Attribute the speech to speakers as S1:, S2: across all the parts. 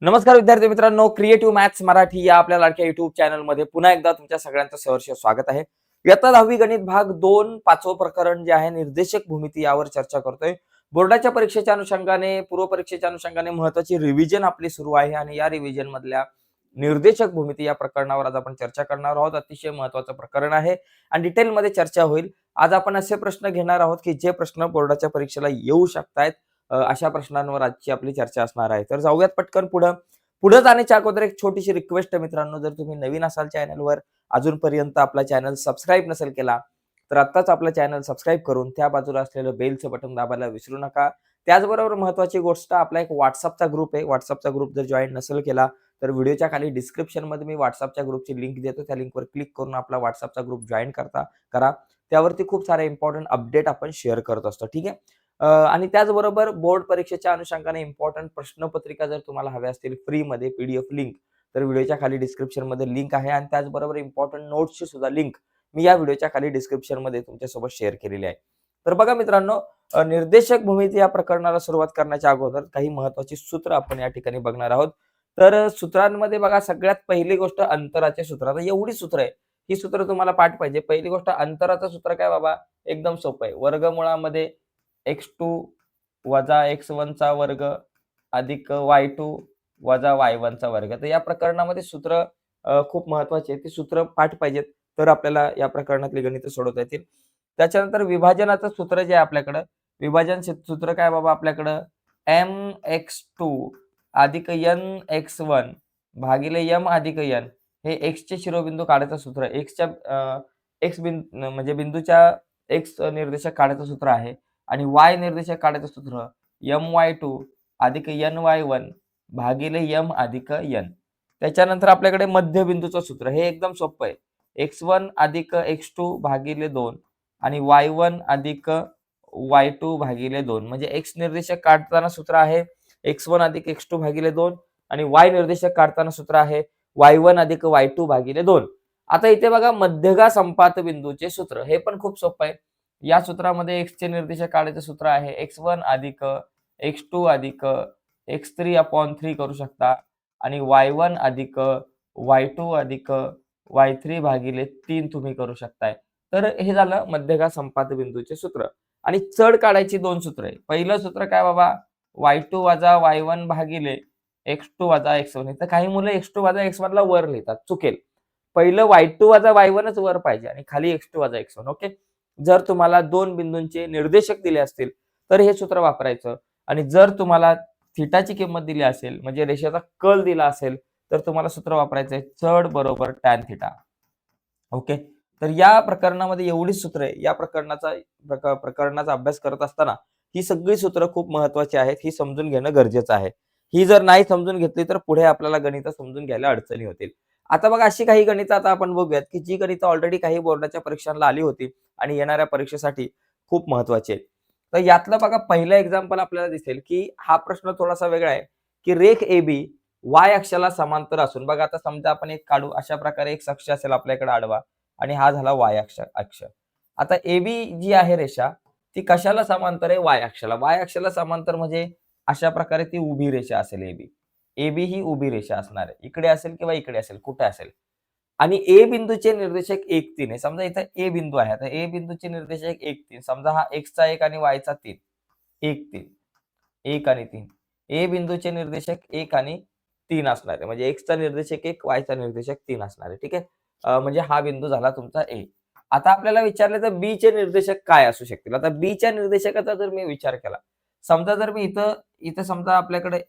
S1: नमस्कार विद्यार्थी मित्रांनो, क्रिएटिव्ह मॅथ्स मराठी या आपल्या लाडक्या युट्यूब चॅनलमध्ये पुन्हा एकदा तुमच्या सगळ्यांचं सहर्ष स्वागत आहे. इयत्ता 10वी गणित भाग 2 पाचवं प्रकरण जे आहे निर्देशक भूमिती यावर चर्चा करतोय. बोर्डाच्या परीक्षेच्या अनुषंगाने, पूर्व परीक्षेच्या अनुषंगाने महत्त्वाची रिव्हिजन आपली सुरू आहे आणि या रिव्हिजन मधल्या निर्देशक भूमिती या प्रकरणावर आज आपण चर्चा करणार आहोत. अतिशय महत्त्वाचं प्रकरण आहे आणि डिटेलमध्ये चर्चा होईल. आज आपण असे प्रश्न घेणार आहोत की जे प्रश्न बोर्डाच्या परीक्षेला येऊ शकतात. अशा प्रश्नांवर आजची आपली चर्चा असणार आहे. तर जाऊयात पटकन पुढे जाण्याच्या अगोदर एक छोटीशी रिक्वेस्ट आहे मित्रांनो, जर तुम्ही नवीन असाल चॅनलवर, अजूनपर्यंत आपला चॅनल सबस्क्राईब नसेल केला, तर आत्ताच आपला चॅनल सबस्क्राईब करून त्या बाजूला असलेलं बेलचं बटन दाबायला विसरू नका. त्याचबरोबर महत्त्वाची गोष्ट, आपला एक WhatsAppचा ग्रुप आहे. WhatsAppचा ग्रुप जर जॉइन नसेल केला, तर व्हिडिओच्या खाली डिस्क्रिप्शनमध्ये मी WhatsAppच्या ग्रुपची लिंक देतो. त्या लिंकवर क्लिक करून आपला WhatsAppचा ग्रुप जॉइन करा. त्यावरती खूप सारे इम्पोर्टंट अपडेट आपण शेअर करत असतो. ठीक आहे. आणि त्याचबरोबर बोर्ड परीक्षेच्या अनुषंगाने इम्पॉर्टंट प्रश्नपत्रिका जर तुम्हाला हव्या असतील फ्रीमध्ये पीडीएफ लिंक, तर व्हिडिओच्या खाली डिस्क्रिप्शनमध्ये लिंक आहे आणि त्याचबरोबर इम्पॉर्टंट नोट्सची सुद्धा लिंक मी या व्हिडिओच्या खाली डिस्क्रिप्शनमध्ये तुमच्यासोबत शेअर केलेली आहे. तर बघा मित्रांनो, निर्देशक भूमिती या प्रकरणाला सुरुवात करण्याच्या अगोदर काही महत्त्वाची सूत्र आपण या ठिकाणी बघणार आहोत. तर सूत्रांमध्ये बघा, सगळ्यात पहिली गोष्ट अंतराचे सूत्र. आता एवढी सूत्र आहे, ही सूत्र तुम्हाला पाठ पाहिजे. पहिली गोष्ट, अंतराचं सूत्र काय बाबा, एकदम सोपं आहे. वर्गमुळामध्ये x2 वजा x1 चा वर्ग अधिक y2 वजा y1 चा वर्ग. तर या प्रकरणामध्ये सूत्र खूप महत्वाचे आहेत. ती सूत्र पाठ पाहिजेत, तर आपल्याला या प्रकरणातली गणितं सोडवता येतील. त्याच्यानंतर विभाजनाचं सूत्र जे आहे आपल्याकडं, विभाजन सूत्र काय बाबा आपल्याकडं, mx2 अधिक nx1 भागिले m अधिक n. हे x चे शिरोबिंदू काढायचं सूत्र, x म्हणजे बिंदूच्या x निर्देशक काढायचं सूत्र आहे आणि y निर्देशक काढायचं सूत्र my2 अधिक ny1 भागिले m अधिक n. त्याच्यानंतर आपल्याकडे मध्यबिंदूचं सूत्र, हे एकदम सोपं आहे. x1 अधिक x2 भागिले 2 आणि y1 अधिक y2 भागिले 2. म्हणजे x निर्देशक काढताना सूत्र आहे x1 अधिक x2 भागिले 2 आणि y निर्देशक काढताना सूत्र आहे y1 अधिक y2 भागिले 2. आता इथे बघा, मध्यगा संपात बिंदूचे सूत्र, हे पण खूप सोपं आहे. या सूत्रामध्ये x चे निर्देशक काढायचे सूत्र आहे x1 अधिक x2 अधिक x3 अपॉन 3 करू शकता आणि y1 अधिक y2 अधिक y3 भागिले 3 तुम्ही करू शकताय. तर हे झालं मध्यगा संपात बिंदूचे सूत्र. आणि चढ काढायची दोन सूत्र आहे. पहिलं सूत्र काय बाबा, y2 वजा y1 भागिले x2 वजा x1. तर काही मुलं x2 वजा x1 ला वर लिहितात, चुकेल. पहिलं y2 वजा y1 च वर पाहिजे आणि खाली x2 वजा x1. ओके. जर तुम्हाला दोन बिंदूंचे निर्देशक दिले असतील तर हे सूत्र वापरायचं आणि जर तुम्हाला थिटाची किंमत दिली असेल, म्हणजे रेषेचा कल दिला असेल, तर तुम्हाला सूत्र वापरायचं आहे चढ बरोबर टॅन थिटा. ओके. तर या प्रकरणामध्ये एवढीच सूत्र आहे. या प्रकरणाचा अभ्यास करत असताना ही सगळी सूत्र खूप महत्वाची आहेत. ही समजून घेणं गरजेचं आहे. ही जर नाही समजून घेतली तर पुढे आपल्याला गणित समजून घ्यायला अडचणी होतील. आता बघा, अशी काही गणितं आता आपण बघूयात की जी गणितं ऑलरेडी काही बोर्डाच्या परीक्षांना आली होती आणि येणाऱ्या परीक्षेसाठी खूप महत्वाची आहेत. तर यातलं बघा, पहिलं एक्झाम्पल आपल्याला दिसेल की हा प्रश्न थोडासा वेगळा आहे की रेख AB y अक्षाला समांतर असून, बघा आता समजा आपण एक काढू, अशा प्रकारे एक अक्ष असेल आपल्याकडे आडवा आणि हा झाला y अक्ष. आता AB जी आहे रेषा, ती कशाला समांतर आहे, y अक्षाला. y अक्षाला समांतर म्हणजे अशा प्रकारे ती उभी रेषा असेल AB. AB ही उभी रेषा असणार आहे. इकडे असेल किंवा इकडे असेल, कुठे असेल. आणि ए बिंदूचे निर्देशक 1, 3 आहे. समजा इथं ए बिंदू आहे. आता ए बिंदूचे निर्देशक 1, 3. समजा हा x चा 1 आणि y चा 3. 1, 3. 1 आणि 3. ए बिंदूचे निर्देशक 1 आणि 3 असणार आहे. म्हणजे x चा निर्देशक 1, y चा निर्देशक 3 असणार आहे. ठीक आहे. म्हणजे हा बिंदू झाला तुमचा ए. आता आपल्याला विचारलं तर बी चे निर्देशक काय असू शकतील. आता बी च्या निर्देशकाचा जर मी विचार केला, समजा जर मी इथं समजा आपल्याकडे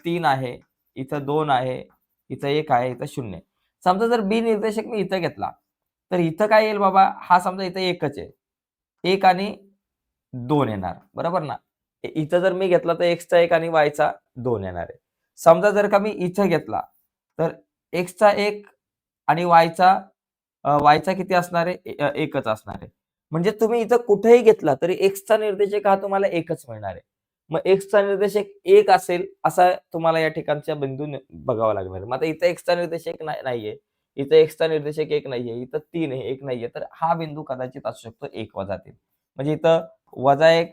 S1: 3 आहे, इथं 2 आहे, इथं 1 आहे, इथं 0 आहे. समजा जर बी निर्देशक मी इथं घेतला, तर इथं काय येईल बाबा, हा समजा इथं 1च आहे. 1 आणि 2 येणार, बरोबर ना. इथं जर मी घेतला तर x चा 1 आणि y चा 2 येणार आहे. समजा जर का मी इथं घेतला तर x चा 1 आणि y चा किती असणार आहे, 1च असणार आहे. म्हणजे तुम्ही इथं कुठेही घेतला तरी x चा निर्देशक हा तुम्हाला 1च मिळणार आहे. मग x चा निर्देशक 1 असेल असा तुम्हाला या ठिकाणच्या बिंदून बघावा लागणार आहे. मग आता इथं x चा निर्देशक नाहीये, इथं x चा निर्देशक 1 नाहीये, इथं 3 आहे, 1 नाहीये, तर हा बिंदू कदाचित असू शकतो 1 वजा 3. म्हणजे इथं -1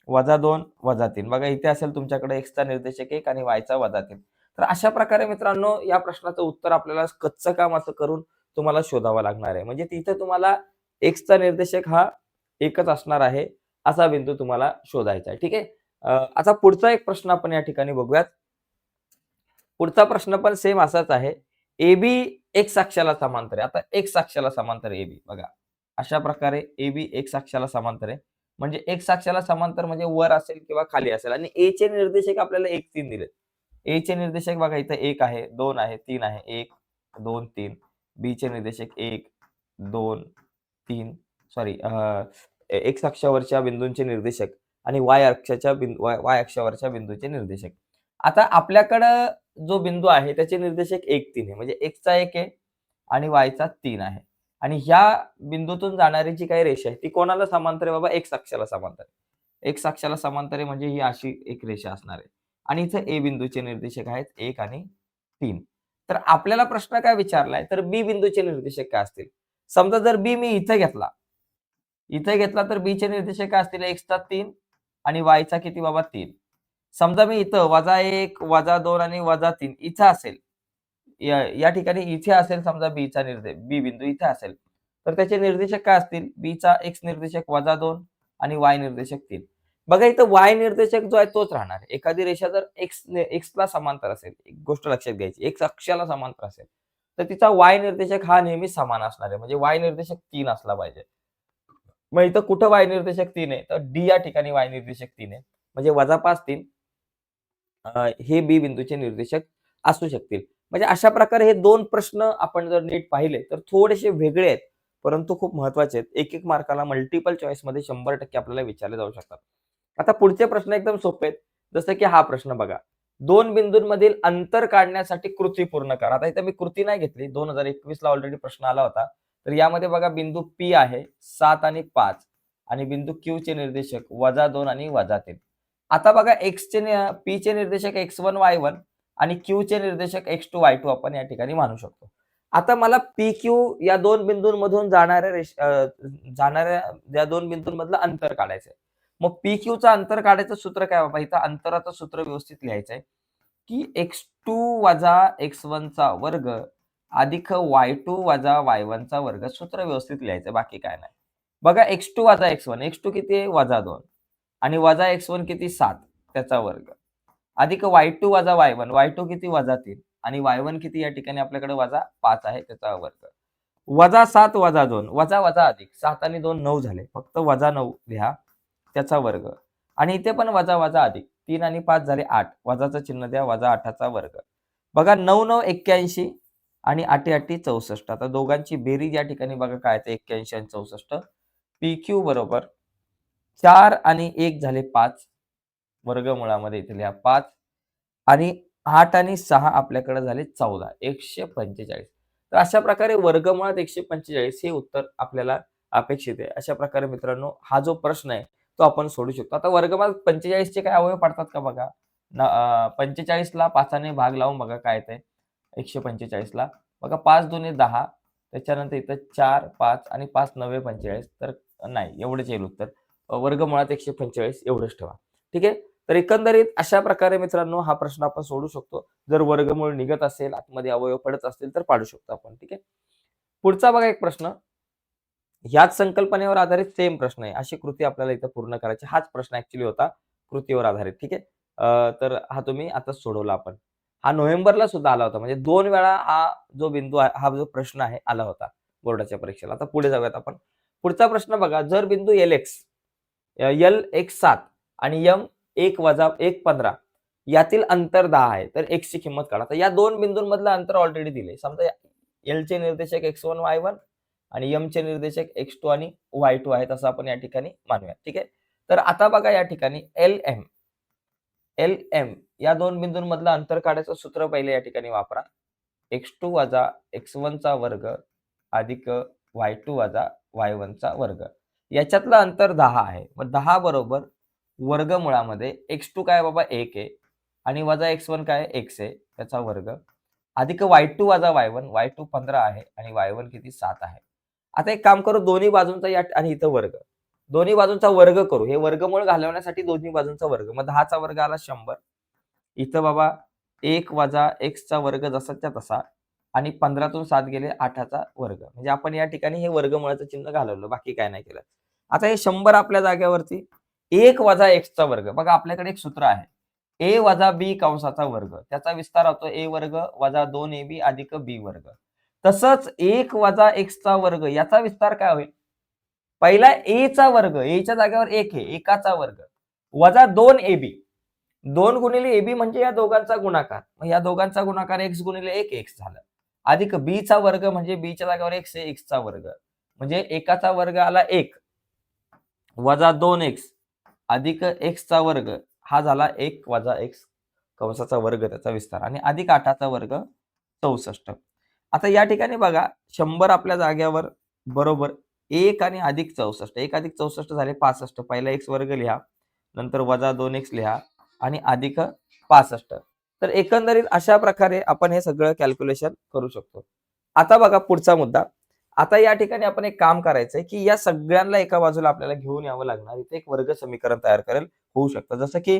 S1: -2 -3. बघा, इथे असेल तुमच्याकडे x चा निर्देशक 1 आणि y चा -3. तर अशा प्रकारे मित्रांनो या प्रश्नाचं उत्तर आपल्याला कच्चं काम असं करून तुम्हाला शोधावं लागणार आहे. म्हणजे तिथे तुम्हाला एक्सचा निर्देशक हा एकच असणार आहे, असा बिंदू तुम्हाला शोधायचा आहे. ठीक आहे. आता पुढचा एक प्रश्न आपण या ठिकाणी बघूयात. पुढचा प्रश्न पण सेम असाच आहे. AB एक्स अक्षाला समांतर आहे. आता एक्स अक्षाला समांतर AB बघा. अशा प्रकारे AB एक्स अक्षाला समांतर आहे. म्हणजे एक्स अक्षाला समांतर म्हणजे वर असेल किंवा खाली असेल आणि A चे निर्देशक आपल्याला 1, 3 दिलेत. A चे निर्देशक बघा इथं 1 आहे, 2 आहे, 3 आहे. 1, 2, 3. B चे निर्देशक 1, 2, 3 सॉरी एक्स अक्षावरच्या बिंदूंचे निर्देशक आणि वाय अक्षावरच्या बिंदूचे निर्देशक. आता आपल्याकडं जो बिंदू आहे त्याचे निर्देशक 1, 3 आहे. म्हणजे एक्सचा 1 आहे आणि वायचा 3 आहे. आणि ह्या बिंदूतून जाणारी जी काही रेषा आहे ती कोणाला समांतर आहे बाबा? एक्स अक्षाला समांतर आहे. एक्स अक्षाला समांतर आहे म्हणजे ही अशी एक रेषा असणार आहे. आणि इथं ए बिंदूचे निर्देशक आहेत 1 आणि 3. तर आपल्याला प्रश्न काय विचारलाय तर बी बिंदूचे निर्देशक काय असतील? समजा जर बी मी इथे घेतला तर बी चे निर्देशक काय असतील? एक्सचा 3 आणि वायचा किती बाबा 3. समजा मी इथं -1, -2 आणि -3 इथं असेल. या ठिकाणी इथे असेल समजा बी बिंदू इथे असेल. तर त्याचे निर्देशक काय असतील? बीचा एक्स निर्देशक -2 आणि वाय निर्देशक 3. बघा इथं वाय निर्देशक जो आहे तोच राहणार आहे. एखादी रेषा जर एक्सला समांतर असेल, एक गोष्ट लक्षात घ्यायची, एक्स अक्षाला समांतर असेल, तर तिचा वाय निर्देशक हा नेहमी समान असणार आहे. म्हणजे वाय निर्देशक 3 असला पाहिजे. मग इथं कुठं वाय निर्देशक 3 आहे? तर डी या ठिकाणी वाय निर्देशक 3 आहे. म्हणजे -5, 3 हे बी बिंदूचे निर्देशक असू शकतील. म्हणजे अशा प्रकारे हे 2 प्रश्न आपण जर नीट पाहिले तर थोडेसे वेगळे आहेत, परंतु खूप महत्त्वाचे आहेत. एक मार्काला मल्टिपल चॉईसमध्ये 100% आपल्याला विचारले जाऊ शकतात. आता पुढचे प्रश्न एकदम सोपे आहेत. जसं की हा प्रश्न बघा. 2 बिंदूंमधील अंतर काढण्यासाठी कृती पूर्ण करा. आता इथे मी कृती नाही घेतली. 2021ला ऑलरेडी प्रश्न आला होता. तर यामध्ये बघा बिंदू P आहे 7 आणि 5 आणि बिंदू Q चे निर्देशक -2 आणि -3. आता बघा P चे निर्देशक x1, y1 आणि Q चे निर्देशक x2, y2 आपण या ठिकाणी मानू शकतो. आता मला PQ या 2 बिंदूंमधून जाणाऱ्या या 2 बिंदूंमधलं अंतर काढायचं आहे. मग PQचं अंतर काढायचं सूत्र काय बाबा? इथं अंतराचं सूत्र व्यवस्थित लिहायचं आहे, की x2 वजा x1 चा वर्ग अधिक y2 वजा y1 चा वर्ग. सूत्र व्यवस्थित लिहायचं बाकी काय नाही. बघा x2 वजा x1, x2 किती आहे? -2 आणि वजा x1 किती? 7 त्याचा वर्ग अधिक y2 वजा y1, y2 किती? -3 आणि y1 किती या ठिकाणी आपल्याकडे -5 आहे त्याचा वर्ग. -7 वजा 2 वजा वजा अधिक 7 आणि 2 9 झाले. फक्त -9 लिहा त्याचा वर्ग आणि इथे पण वजा वजा अधिक 3 आणि 5 झाले 8. वजाचं चिन्ह द्या -8 चा वर्ग. बघा 9 9 81 आणि 8 8 64. आता दोघांची बेरीज या ठिकाणी बघा काय येते 81 आणि 64. PQ बरोबर 4 आणि 1 झाले 5. वर्गमुळामध्ये इथे लिहा 5 आणि 8 आणि 6 आपल्याकडे झाले 14. 145. तर अशा प्रकारे वर्गमुळात 145 हे उत्तर आपल्याला अपेक्षित आहे. अशा प्रकारे मित्रांनो हा जो प्रश्न आहे तो आपण सोडवू शकतो. आता वर्गमुळात 45 चे काही अवयव पडतात का बघा? 45 ला 5 ने भाग लावून बघा काय येतंय 145 ला. बघा 5 दुणे 10 त्याच्यानंतर इथं 4, 5 आणि 5 9 45 तर नाही एवढंच येईल उत्तर. वर्गमुळात 145 एवढंच ठेवा. ठीक आहे. तर एकंदरीत अशा प्रकारे मित्रांनो हा प्रश्न आपण सोडवू शकतो. जर वर्गमूळ निघत असेल, आतमध्ये अवयव पडत असतील तर पाडू शकतो आपण. ठीक आहे. पुढचा बघा एक प्रश्न. ह्याच संकल्पनेवर आधारित सेम प्रश्न आहे. अशी कृती आपल्याला इथं पूर्ण करायची. हाच प्रश्न ॲक्चुअली होता कृतीवर आधारित. ठीक आहे. तर हा तुम्ही आताच सोडवला आपण. हा नोव्हेंबरला सुद्धा आला होता. म्हणजे 2 वेळा हा जो बिंदू आहे, हा जो प्रश्न आहे आला होता बोर्डाच्या परीक्षेला. आता पुढे जाऊयात आपण. पुढचा प्रश्न बघा. जर बिंदू L एक 7 आणि M 1 वजा 1 15 यातील अंतर 10 आहे. तर x ची किंमत काढा. तर या 2 बिंदूंमधलं अंतर ऑलरेडी दिले. समजा L चे निर्देशक x1, y1 आणि M चे निर्देशक x2 आणि y2 आहेत असं आपण या ठिकाणी मानूया. ठीक आहे. तर आता बघा या ठिकाणी LM या 2 बिंदूंमधलं अंतर काढायचं सूत्र पहिले या ठिकाणी वापरा. x2 वजा x1 चा वर्ग अधिक y2 वजा y1 चा वर्ग. याच्यातलं अंतर 10 आहे. मग 10 बरोबर वर्गमुळामध्ये x2 काय बाबा 1 आहे आणि वजा x1 काय x आहे त्याचा वर्ग अधिक y2 वजा y1 15 आहे आणि y1 किती 7 आहे. आता एक काम करू दोन्ही बाजूंचा या आणि इथं वर्ग. दोन्ही बाजूंचा वर्ग करू. हे वर्गमूळ घालवण्यासाठी दोन्ही बाजूंचा वर्ग. मग 10 चा वर्ग आला 100. इथं बाबा 1 वजा एक्सचा वर्ग जसाच्या तसा आणि 15तून 7 गेले 8चा वर्ग. म्हणजे आपण या ठिकाणी हे वर्गमुळाचं चिन्ह घालवलं, बाकी काय नाही केलं. आता हे 100 आपल्या जागेवरती 1 वजा एक्सचा वर्ग. बघा आपल्याकडे एक सूत्र आहे. ए वजा बी कंसाचा वर्ग. त्याचा विस्तार होतो ए वर्ग वजा 2ab अधिक बी वर्ग. तसंच 1 वजा एक्सचा वर्ग याचा विस्तार काय होईल? पहिला ए चा वर्ग, ए च्या जागेवर 1 आहे, एकाचा वर्ग वजा 2ab. 2 गुणिले एबी म्हणजे या दोघांचा गुणाकार. मग या दोघांचा गुणाकार x गुणिले 1 x झाला. अधिक b चा वर्ग म्हणजे b च्या जागेवर x आहे, x चा वर्ग. म्हणजे एकाचा वर्ग आला 1 वजा 2x अधिक x चा वर्ग हा झाला 1 वजा x कंसाचा वर्ग त्याचा विस्तार आणि अधिक 8चा वर्ग 64. आता या ठिकाणी बघा 100 आपल्या जागेवर बरोबर 1 आणि अधिक 64. 1 अधिक 64 झाले 65. पहिला x वर्ग लिहा, नंतर वजा 2x लिहा आणि अधिक 65. तर एकंदरीत अशा प्रकारे आपण हे सगळं कॅल्क्युलेशन करू शकतो. आता बघा पुढचा मुद्दा. आता या ठिकाणी आपण एक काम करायचंय, की या सगळ्यांना एका बाजूला आपल्याला घेऊन यावं लागणार. इथे एक वर्ग समीकरण तयार करेल होऊ शकतं. जसं की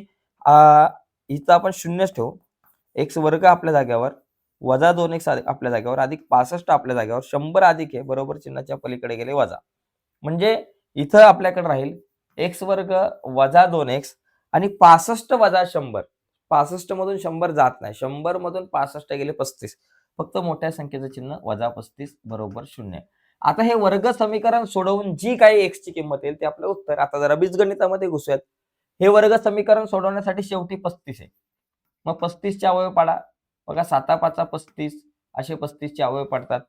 S1: इथं आपण 0च ठेवू. x वर्ग आपल्या जागेवर वजा 2x आपल्या जागेवर अधिक 65 आपल्या जागेवर 100 अधिक आहे बरोबर चिन्हाच्या पलीकडे गेले वजा. म्हणजे इथं आपल्याकडे राहील x वर्ग वजा 2x आणि 65 वजा 100. 65 मधून 100 जात नाही. 100 मधून 65 गेले 35. फक्त मोठ्या संख्येचं चिन्ह वजा 35 बरोबर 0. आता हे वर्ग समीकरण सोडवून जी काही x ची किंमत येईल ते आपलं उत्तर. आता जरा बीजगणितामध्ये घुसूयात. हे वर्ग समीकरण सोडवण्यासाठी शेवटी 35 आहे. मग 35 चे अवयव पाडा. बघा 7 5 35 असे 35 चे अवयव पडतात.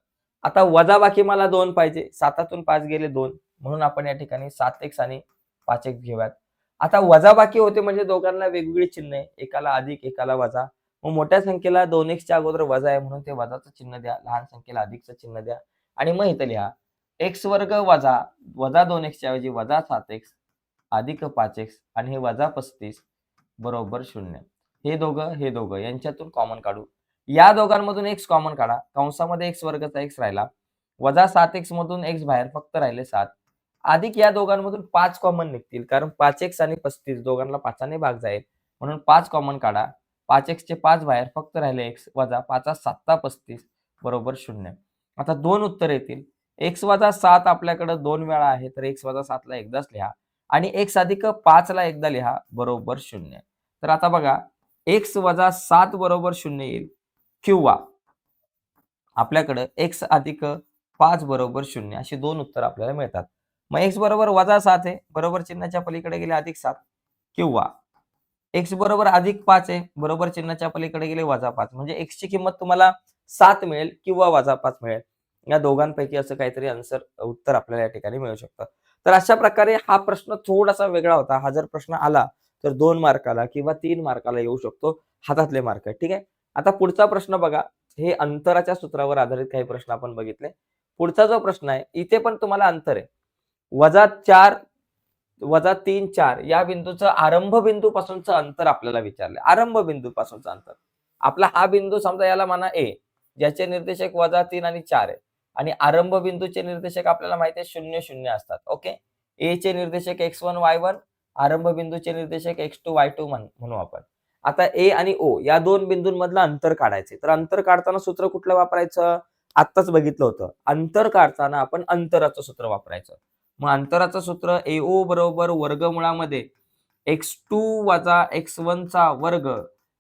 S1: आता वजाबाकी मला 2 पाहिजे. 7तून 5 गेले 2 म्हणून आपण या ठिकाणी 7x आणि 5x घेऊयात. आता वजाबाकी होते म्हणजे दोघांना वेगवेगळी चिन्ह आहे. एकाला अधिक एकाला वजा. मग मोठ्या संख्येला 2x च्या अगोदर वजा आहे म्हणून ते वजाचं चिन्ह द्या. लहान संख्येला अधिकचं चिन्ह द्या आणि मग इथं लिहा x वर्ग वजा 2x च्या ऐवजी वजा 7x अधिक 5x आणि हे वजा 35 बरोबर 0. हे दोघं यांच्यातून कॉमन काढू. या दोघांमधून x कॉमन काढा. कंसामध्ये x वर्गचा x राहिला. वजा 7x मधून x बाहेर फक्त राहिले 7. अधिक या दोघांमधून 5 कॉमन निघतील कारण 5x आणि 35 दोघांना 5 ने भाग जाईल म्हणून 5 कॉमन काढा. 5x चे 5 बाहेर फक्त राहिले x वजा 5 7 35 बरोबर 0. आता दोन उत्तर येतील. x वजा 7 आपल्याकडे 2 वेळा आहे तर x वजा 7 ला एकदाच लिहा आणि x अधिक 5 ला एकदा लिहा बरोबर 0. तर आता बघा x वजा 7 बरोबर 0 येईल किंवा आपल्याकडे x अधिक 5 बरोबर 0 अशी दोन उत्तर आपल्याला मिळतात. मग x बरोबर वजा 7 आहे बरोबर चिन्हाच्या पलीकडे गेले अधिक 7 किंवा x बरोबर अधिक 5 आहे बरोबर चिन्हाच्या पलीकडे गेले वजा 5 म्हणजे x ची किंमत तुम्हाला 7 मिळेल किंवा वजा 5 मिळेल. या दोघांपैकी असं काहीतरी उत्तर आपल्याला या ठिकाणी मिळू शकतं. तर अशा प्रकारे हा प्रश्न थोडासा वेगळा होता. हा जर प्रश्न आला तर 2 मार्काला किंवा 3 मार्काला येऊ शकतो. हातातले मार्क ठीक आहे. आता पुढचा प्रश्न बघा. हे अंतराच्या सूत्रावर आधारित काही प्रश्न आपण बघितले. पुढचा जो प्रश्न आहे इथे पण तुम्हाला अंतर आहे. वजा 4 वजा 3 4 या बिंदूचं आरंभ बिंदूपासूनचं अंतर आपल्याला विचारलं. आरंभ बिंदूपासूनचं अंतर. आपला हा बिंदू समजा याला म्हणा A ज्याचे निर्देशक वजा 3 आणि 4 आहे आणि आरंभ बिंदूचे निर्देशक आपल्याला माहिती आहे 0 0 असतात. ओके. A चे निर्देशक x1 y1 आरंभ बिंदूचे निर्देशक x2 y2 म्हणू आपण. आता A आणि O या दोन बिंदूंमधलं अंतर काढायचे. तर अंतर काढताना सूत्र कुठलं वापरायचं? आत्ताच बघितलं होतं. अंतर काढताना आपण अंतराचं सूत्र वापरायचं. मग अंतराचं सूत्र AO बरोबर वर्गमुळामध्ये x2 वजा x1 चा वर्ग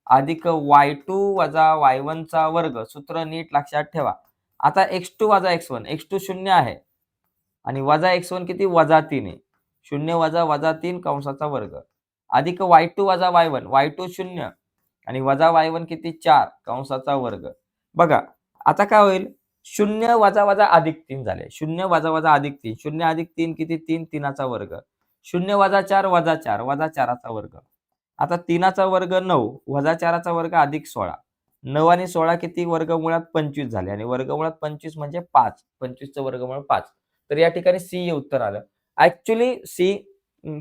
S1: अधिक y2 वजा y1 चा वर्ग. सूत्र नीट लक्षात ठेवा. आता x2 वजा x1 x2 0 आहे आणि वजा x1 किती वजा 3 आहे. 0 वजा वजा 3 कंसाचा वर्ग अधिक y2 वजा y1 y2 0 आणि वजा y1 किती 4 कंसाचा वर्ग. बघा आता काय होईल 0 वजा वजा अधिक 3 झाले. 0 वजा वजा अधिक 3 0 अधिक 3 किती 3 3चा वर्ग 0 वजा 4 वजा 4 वजा 4चा वर्ग. आता 3चा वर्ग 9 वजा 4चा वर्ग अधिक 16 9 आणि 16 किती वर्गमुळात 25 झाले आणि वर्गमुळात 25 म्हणजे 5 25चं वर्गमूळ 5. तर या ठिकाणी C हे उत्तर आलं. ऍक्च्युली C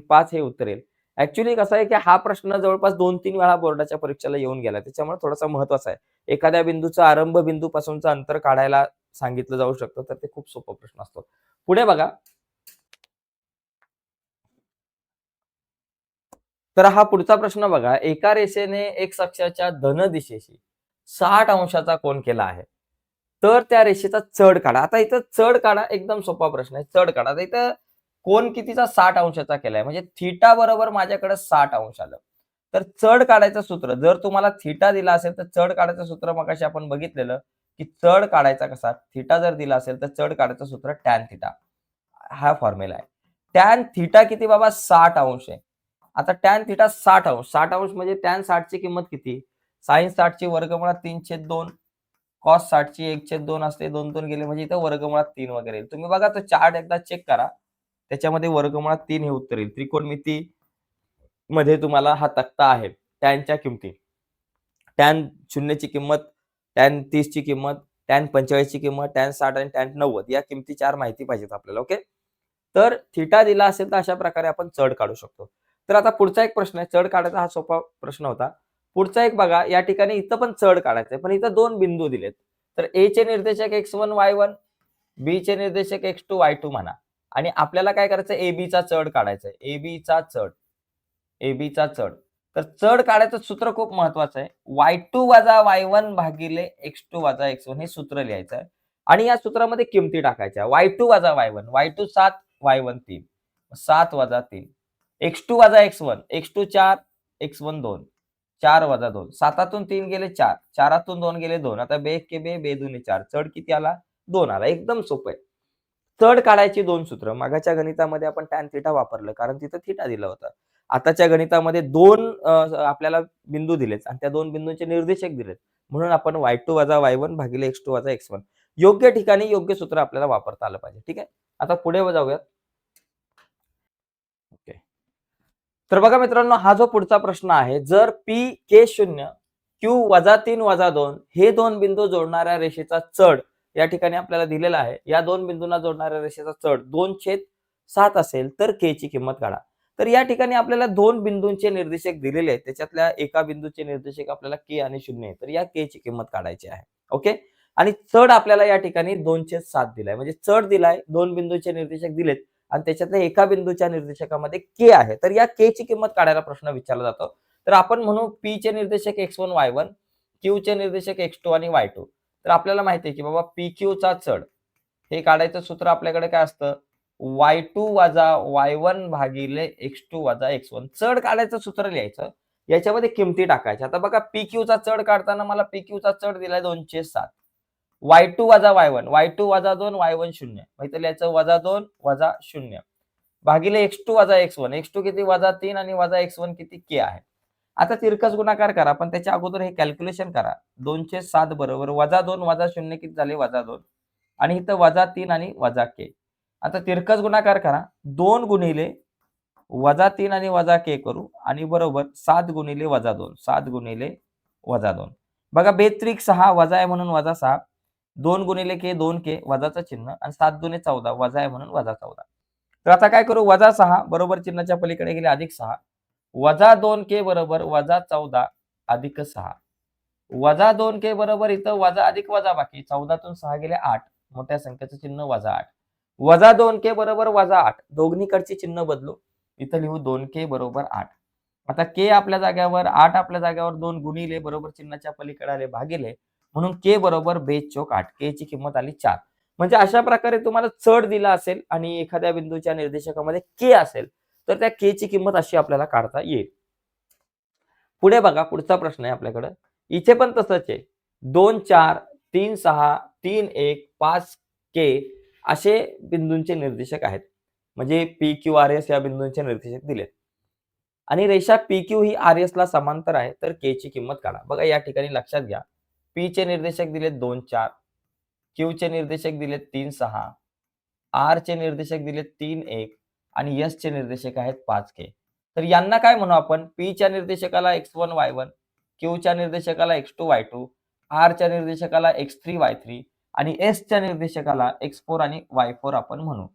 S1: 5 हे उत्तर येईल. ऍक्च्युली कसं आहे की हा प्रश्न जवळपास 2-3 वेळा बोर्डाच्या परीक्षेला येऊन गेला. त्याच्यामुळे थोडासा महत्त्वाचा आहे. एखाद्या बिंदूचं आरंभ बिंदूपासूनचं अंतर काढायला सांगितलं जाऊ शकतं तर ते खूप सोपा प्रश्न असतो. पुढे बघा तर हा पुढचा प्रश्न बघा, एका रेषेने एक्स अक्षाच्या धन दिशेशी 60 अंशाचा कोन केला आहे. तर त्या रेषेचा चढ काढा. आता इथं चढ काढा एकदम सोपा प्रश्न आहे. चढ काढा. आता इथं कोन कितीचा 60 अंशाचा केलाय म्हणजे थीटा बरोबर माझ्याकडे 60 अंश आलं. तर चढ काढायचं सूत्र जर तुम्हाला थीटा दिला असेल तर चढ काढायचं सूत्र मगाशी आपण बघितलेलं, की चढ काढायचा कसा? थीटा जर दिला असेल तर चढ काढायचं सूत्र टॅन थीटा. हा फॉर्म्युला आहे. टॅन थीटा किती बाबा 60 अंश आहे. आता टॅन थीटा 60 अंश. 60 अंश म्हणजे टॅन 60 ची किंमत किती? साइन 60 ची वर्गमुळात 3/2 कॉस 60 ची 1/2 असते. 2 गेले म्हणजे इथं वर्गमुळात 3 वगैरे येईल. तुम्ही बघा तो चार्ट एकदा चेक करा. त्याच्यामध्ये वर्गमुळात 3 हे उत्तर येईल. त्रिकोणमिती मध्ये तुम्हाला हा तक्ता आहे. टॅनच्या किमती. टॅन 0 ची किंमत, टॅन 30 ची किंमत, टॅन 45 ची किंमत, टॅन 60 आणि टॅन 90 या किमती 4 माहिती पाहिजेत आपल्याला. ओके. तर थीटा दिला असेल तर अशा प्रकारे आपण चढ काढू शकतो. तर आता पुढचा एक प्रश्न आहे. चढ काढायचा हा सोपा प्रश्न होता. पुढचा एक बघा, या ठिकाणी इथं पण चढ काढायचा आहे. पण इथं 2 बिंदू दिलेत. तर A चे निर्देशक x1, y1, B चे निर्देशक x2, y2 म्हणा. आणि आपल्याला काय करायचं AB चा चढ काढायचा आहे. AB चा चढ. AB चा चढ. तर चढ काढायचं सूत्र खूप महत्वाचं आहे. y2 वजा y1 भागिले x2 वजा x1 हे सूत्र लिहायचं आहे. आणि या सूत्रामध्ये किमती टाकायच्या. y2 वजा y1, y2 7, y1 3. 7 वजा 3. x2 वजा x1, x2 4, x1 2. 4 वजा 2. 7 3 गेले 4. 4 2 गेले 2. आता बे के बे, बे दुनी 4. चढ किती आला? 2 आला. एकदम सोपं आहे. चढ काढायची 2 सूत्र. मागाच्या गणितामध्ये आपण टॅन थीटा वापरलं कारण तिथं थीटा दिलं होतं. आताच्या गणितामध्ये 2 आपल्याला बिंदू दिलेत आणि त्या 2 बिंदूंचे निर्देशक दिलेत. म्हणून आपण y2 वजा y1 भागिले x2 वजा x1 योग्य ठिकाणी योग्य सूत्र आपल्याला वापरता आलं पाहिजे. ठीक आहे. आता पुढे जाऊयात. ओके. तर बघा मित्रांनो, हा जो पुढचा प्रश्न आहे, जर P K0 Q वजा 3 वजा 2 हे 2 बिंदू जोडणाऱ्या रेषेचा चढ या ठिकाणी आपल्याला दिलेला आहे. या 2 बिंदूंना जोडणाऱ्या रेषेचा चढ 2/7 असेल तर K ची किंमत काढा. तर या ठिकाणी आपल्याला 2 बिंदूंचे निर्देशक दिलेले आहेत. त्याच्यातल्या एका बिंदूचे निर्देशक आपल्याला K आणि 0 आहे. तर या K ची किंमत काढायची आहे. ओके. आणि चढ आपल्याला या ठिकाणी 2/7 दिलाय. म्हणजे चढ दिलाय, 2 बिंदूचे निर्देशक दिलेत आणि त्याच्यातल्या एका बिंदूच्या निर्देशकामध्ये K आहे. तर या K ची किंमत काढायला प्रश्न विचारला जातो. तर आपण म्हणू P चे निर्देशक x1, y1, Q चे निर्देशक x2 आणि y2. तर आपल्याला माहिती आहे की बाबा PQ चा चढ हे काढायचं सूत्र आपल्याकडे काय असतं? y2 वजा y1 भागिले x2 वजा x1. चढ काढायचं सूत्र लिहायचं. याच्यामध्ये किमती टाकायच्या. आता बघा PQ चा चढ काढताना मला PQ चा चढ दिलाय 2/7. y2 वजा y1, y2 वजा 2, y1 0. मग इथं लिहायचं वजा 2 वजा 0 भागिले x2 वजा x1. x2 किती? वजा 3 आणि वजा x1 किती? K आहे. आता तिरकस गुणाकार करा, पण त्याच्या अगोदर हे कॅल्क्युलेशन करा. 2/7 बरोबर वजा 2 वजा 0 किती झाले? वजा 2 आणि इथं वजा 3 आणि वजा K. आता तिरकस गुणाकार करा. 2 गुणिले वजा 3 आणि वजा K करू आणि बरोबर 7 गुणिले वजा 2. 7 गुणिले वजा 2. बघा बेत्रिक 6 वजा आहे म्हणून वजा 6. 2 गुणिले K 2K वजाचं चिन्ह आणि 7 दुने 14 वजा आहे म्हणून वजा 14. तर आता काय करू? वजा 6 बरोबर चिन्हाच्या पलीकडे गेले अधिक 6 वजा 2K बरोबर वजा 14 अधिक 6 वजा 2K बरोबर इथं वजा अधिक वजा बाकी 14 तून 6 गेले 8 मोठ्या संख्येचं चिन्ह वजा 8 वजा 2K बरोबर वजा 8 दोन्हीकडची चिन्ह बदलू इथं लिहू 2K बरोबर 8. आता K आपल्या जाग्यावर 8 आपल्या जाग्यावर 2 गुणिले बरोबर चिन्हाच्या पलीकडे आले भागिले म्हणून K बरोबर 2 K ची किंमत आली 4. म्हणजे अशा प्रकारे तुम्हाला चढ दिला असेल आणि एखाद्या बिंदूच्या निर्देशकामध्ये K असेल तर त्या K ची किंमत अशी आपल्याला काढता येईल. पुढे बघा पुढचा प्रश्न आहे आपल्याकडे. इथे पण तसंच आहे. 2 4 3 6 3 1 5 K असे बिंदूंचे निर्देशक आहेत. म्हणजे PQRS या बिंदूंचे निर्देशक दिलेत. आणि रेषा PQ ही RS ला समांतर आहे तर K ची किंमत काढा. बघा या ठिकाणी लक्षात घ्या. P चे निर्देशक दिलेत 2 4 Q चे निर्देशक दिलेत 3 6 R चे निर्देशक दिलेत 3 1 आणि S चे निर्देशक आहेत 5 K. तर यांना काय म्हणू आपण? P च्या निर्देशकाला x1 y1, Q च्या निर्देशकाला x2 y2, R च्या निर्देशकाला x3 y3 आणि S च्या निर्देशकाला x4 आणि y4 आपण म्हणू.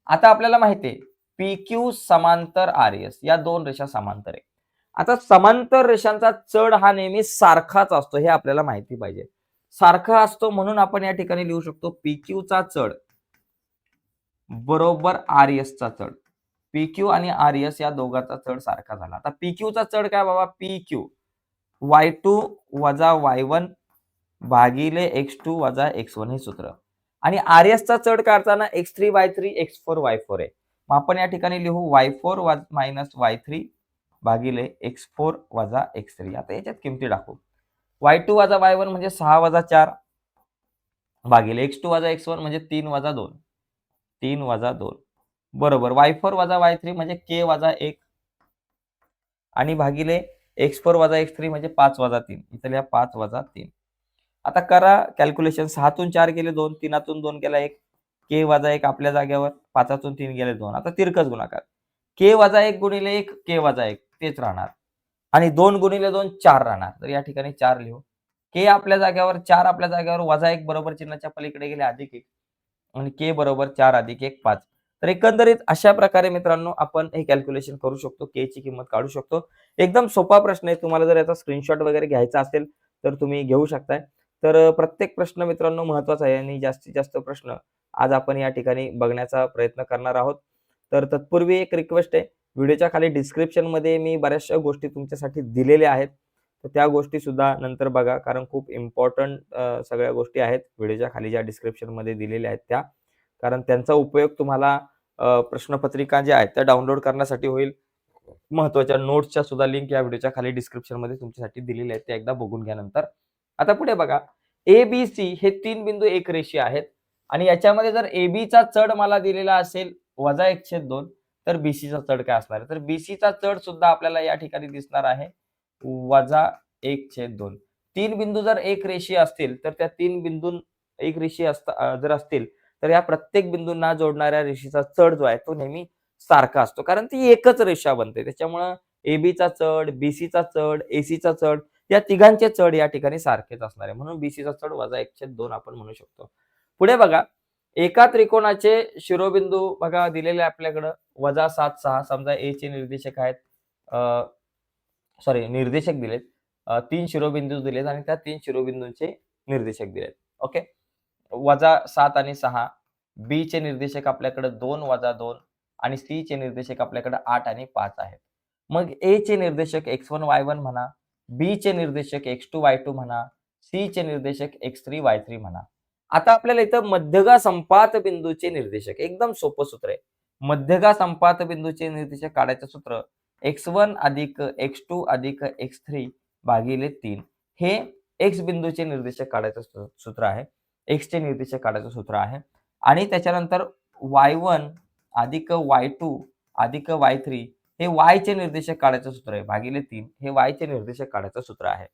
S1: आता आपल्याला माहिती आहे PQ समांतर RS या 2 रेषा समांतर आहे. आता समांतर रेषांचा चढ हा नेहमी सारखाच असतो हे आपल्याला माहिती पाहिजे. सारखा असतो म्हणून आपण या ठिकाणी लिहू शकतो PQ चा चढ बरोबर RS चा चढ. पी क्यू आणि आर एस या दोघांचा चढ सारखा झाला. आता पी क्यूचा चढ काय बाबा, पी क्यू y2 वजा y1 भागिले x2 वजा x1 हे सूत्र. आणि आर एसचा चढ काढताना x3 y3 x4 y4 आहे. मग आपण या ठिकाणी लिहू y4 मायनस y3 भागिले x4 वजा x3. आता याच्यात किमती टाकू. y2 वजा y1 म्हणजे 6 वजा 4 भागिले x2 वजा x1 म्हणजे 3 वजा 2. 3 वजा 2 बरोबर y4 वजा y3 म्हणजे k वजा 1 आणि भागिले x4 वजा x3 म्हणजे 5 वजा 3. इथं लिहा 5 वजा 3. आता करा कॅल्क्युलेशन. 6तून 4 गेले 2, 3तून 2 गेला 1, k वजा 1 आपल्या जागेवर, 5तून 3 गेले 2. आता तिरकस गुणाकार. k वजा 1 गुणिले 1 k वजा 1 तेच राहणार आणि 2 गुणिले 2 4 राहणार. तर या ठिकाणी 4 लिहू. k आपल्या जागेवर, 4 आपल्या जागेवर, वजा 1 बरोबर चिन्हाच्या पलीकडे गेले अधिक 1 आणि k बरोबर 4 अधिक 1 5. तर एकंदरीत अशा प्रकारे मित्रांनो आपण हे कॅल्क्युलेशन करू शकतो, k ची किंमत काढू शकतो. एकदम सोपा प्रश्न आहे. तुम्हाला जर याचा स्क्रीनशॉट वगैरे घ्यायचा असेल तर तुम्ही घेऊ शकताय. तर प्रत्येक प्रश्न मित्रांनो महत्त्वाचा आहे आणि जास्तीत जास्त प्रश्न आज आपण या ठिकाणी बघण्याचा प्रयत्न करणार आहोत. तर तत्पूर्वी एक रिक्वेस्ट आहे, व्हिडिओच्या खाली डिस्क्रिप्शनमध्ये मी बऱ्याचशा गोष्टी तुमच्यासाठी दिलेल्या आहेत. तर त्या गोष्टी सुद्धा नंतर बघा, कारण खूप इम्पॉर्टंट सगळ्या गोष्टी आहेत व्हिडिओच्या खाली ज्या डिस्क्रिप्शनमध्ये दिलेल्या आहेत त्या. कारण त्यांचा उपयोग तुम्हाला प्रश्नपत्रिका ज्या आहेत त्या डाउनलोड करण्यासाठी होईल. महत्त्वाच्या नोट्सच्या सुद्धा लिंक या व्हिडिओच्या खाली डिस्क्रिप्शनमध्ये तुमच्यासाठी दिलेल्या आहेत, त्या एकदा बघून घ्या नंतर. आता पुढे बघा, ए बी सी हे 3 बिंदू एकरेषीय आहेत आणि याच्यामध्ये जर AB चा चढ मला दिलेला असेल वजा 1/2 तर BC चा चढ काय असणार आहे? तर BC चा चढ सुद्धा आपल्याला या ठिकाणी दिसणार आहे वजा 1/2. 3 बिंदू जर एकरेषीय असतील तर त्या 3 बिंदू एकरेषीय जर असतील तर या प्रत्येक बिंदूंना जोडणाऱ्या रेषेचा चढ जो आहे तो नेहमी सारखा असतो, कारण ती एकच रेषा बनते. त्याच्यामुळे AB चा चढ, BC चा चढ, AC चा चढ या तिघांचे चढ या ठिकाणी सारखेच असणार आहे. म्हणून BC चा चढ वजा 1/2 आपण म्हणू शकतो. पुढे बघा, एका त्रिकोणाचे शिरोबिंदू बघा दिलेले आपल्याकडं वजा 7, 6. समजा A चे निर्देशक आहेत, निर्देशक दिलेत. 3 शिरोबिंदू दिलेत आणि त्या 3 शिरोबिंदूंचे निर्देशक दिलेत. ओके. वजा 7 आणि 6. B चे निर्देशक आपल्याकडे 2 वजा 2 आणि C चे निर्देशक आपल्याकडे 8 आणि 5 आहेत. मग A चे निर्देशक x1 y1 म्हणा, B चे निर्देशक x2 y2 म्हणा, C चे निर्देशक x3 y3 म्हणा. आता आपल्याला इथं मध्यगा संपात बिंदूचे निर्देशक, एकदम सोपं सूत्र आहे. मध्यगा संपात बिंदूचे निर्देशक काढायचं सूत्र x1 अधिक x2 अधिक x3 भागिले 3. हे x बिंदूचे निर्देशक काढायचं सूत्र आहे. x चे निर्देशक काढायचं सूत्र आहे आणि त्याच्यानंतर y1 अधिक y2 अधिक y3 हे y चे निर्देशक काढायचं सूत्र आहे भागिले 3. हे y चे निर्देशक काढायचं सूत्र आहे.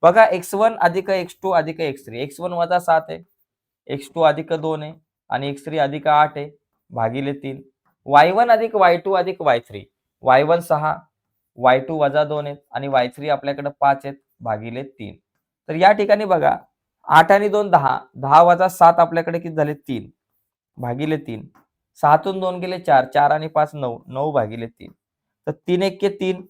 S1: बघा, x1 अधिक x2 अधिक x3. x1 वजा 7 आहे, x2 अधिक 2 आहे आणि x3 अधिक 8 आहे भागिले 3. y1 अधिक y2 अधिक y3. y1 6, y2 वजा 2 आहेत आणि y3 आपल्याकडे 5 आहेत भागिले 3. तर या ठिकाणी बघा, 8 आणि 2 10. 10 वजा 7 आपल्याकडे किती झाले? 3 भागिले 3. 6तून 2 गेले 4. 4 आणि 5 9. 9 भागिले 3. तर 3 1 3.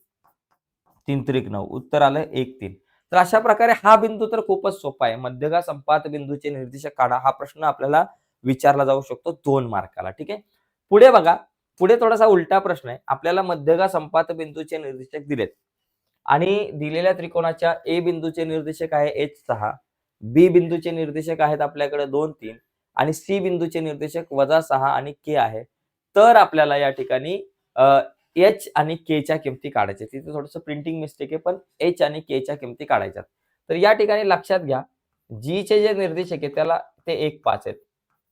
S1: 3 त्रिक 9. उत्तर आलं 1 3. तर अशा प्रकारे हा बिंदू तर खूपच सोपा आहे. मध्यगा संपात बिंदूचे निर्देशक काढा, हा प्रश्न आपल्याला विचारला जाऊ शकतो 2 मार्काला. ठीक आहे. पुढे बघा, पुढे थोडासा उलटा प्रश्न आहे. आपल्याला मध्यगा संपात बिंदूचे निर्देशक दिलेत आणि दिलेल्या त्रिकोणाच्या A बिंदूचे निर्देशक आहे h6, B बिंदूचे निर्देशक आहेत आपल्याकडे 2 3 आणि C बिंदूचे निर्देशक वजा 6 आणि K आहे. तर आपल्याला या ठिकाणी H आणि K च्या किमती काढायच्या. तिथे थोडंसं प्रिंटिंग मिस्टेक आहे, पण H आणि K च्या किमती काढायच्यात. तर या ठिकाणी लक्षात घ्या, G चे जे निर्देशक आहेत त्याला ते 1 5 आहेत.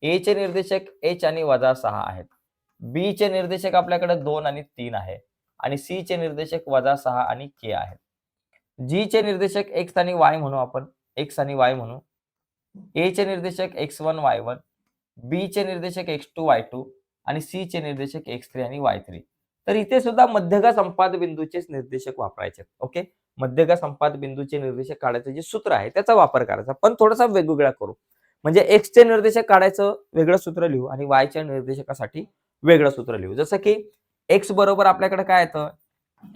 S1: A चे निर्देशक H आणि वजा 6 आहेत. B चे निर्देशक आपल्याकडे 2 आणि 3 आहे आणि C चे निर्देशक वजा 6 आणि K आहेत. G चे निर्देशक X आणि Y म्हणू आपण, X आणि Y म्हणू. A चे निर्देशक x1 y1, B चे निर्देशक x2 y2 आणि C चे निर्देशक x3 आणि y3. तर इथे सुद्धा मध्यगा संपात बिंदूचेच निर्देशक वापरायचे. ओके. मध्यगा संपात बिंदूचे निर्देशक काढायचं जे सूत्र आहे त्याचा वापर करायचा, पण थोडासा वेगवेगळा करू. म्हणजे x चे निर्देशक काढायचं वेगळं सूत्र लिहू आणि y च्या निर्देशकासाठी वेगळं सूत्र लिहू. जसं की x बरोबर आपल्याकडे काय येतं,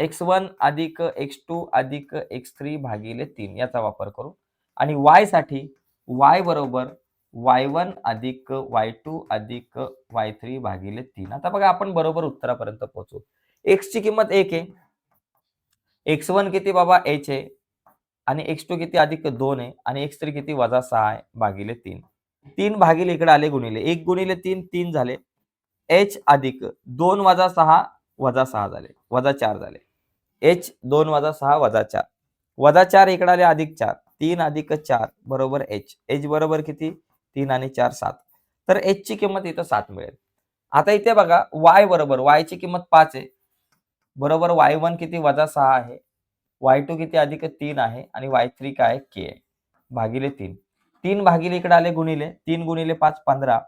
S1: x1 अधिक x2 अधिक x3 भागिले 3 याचा वापर करू आणि y साठी y बरोबर y1 अधिक y2 अधिक y3 भागिले 3. आता बघा आपण बरोबर उत्तरापर्यंत पोहोचू. x ची किंमत 1 आहे. x1 किती बाबा h आहे आणि x2 किती अधिक 2 आहे आणि x3 किती वजा 6 आहे भागिले 3. 3 भागिले इकडे आले गुणिले 1 गुणिले 3 3 झाले. h अधिक 2 वजा 6 वजा 6 झाले वजा 4 झाले. h 2 वजा 6 वजा 4 वजा 4 इकडे आले अधिक 4 3 अधिक 4 बरोबर h. h बरोबर किती 3 आणि 4 7. तर h ची किंमत इथं 7 मिळेल. आता इथे बघा y बरोबर y ची किंमत 5 आहे बरोबर y1 किती वजा 6 आहे y2 किती अधिक 3 आहे आणि y3 काय आहे k आहे भागिले 3. 3 भागिले इकडे आले गुणिले 3 गुणिले 5 15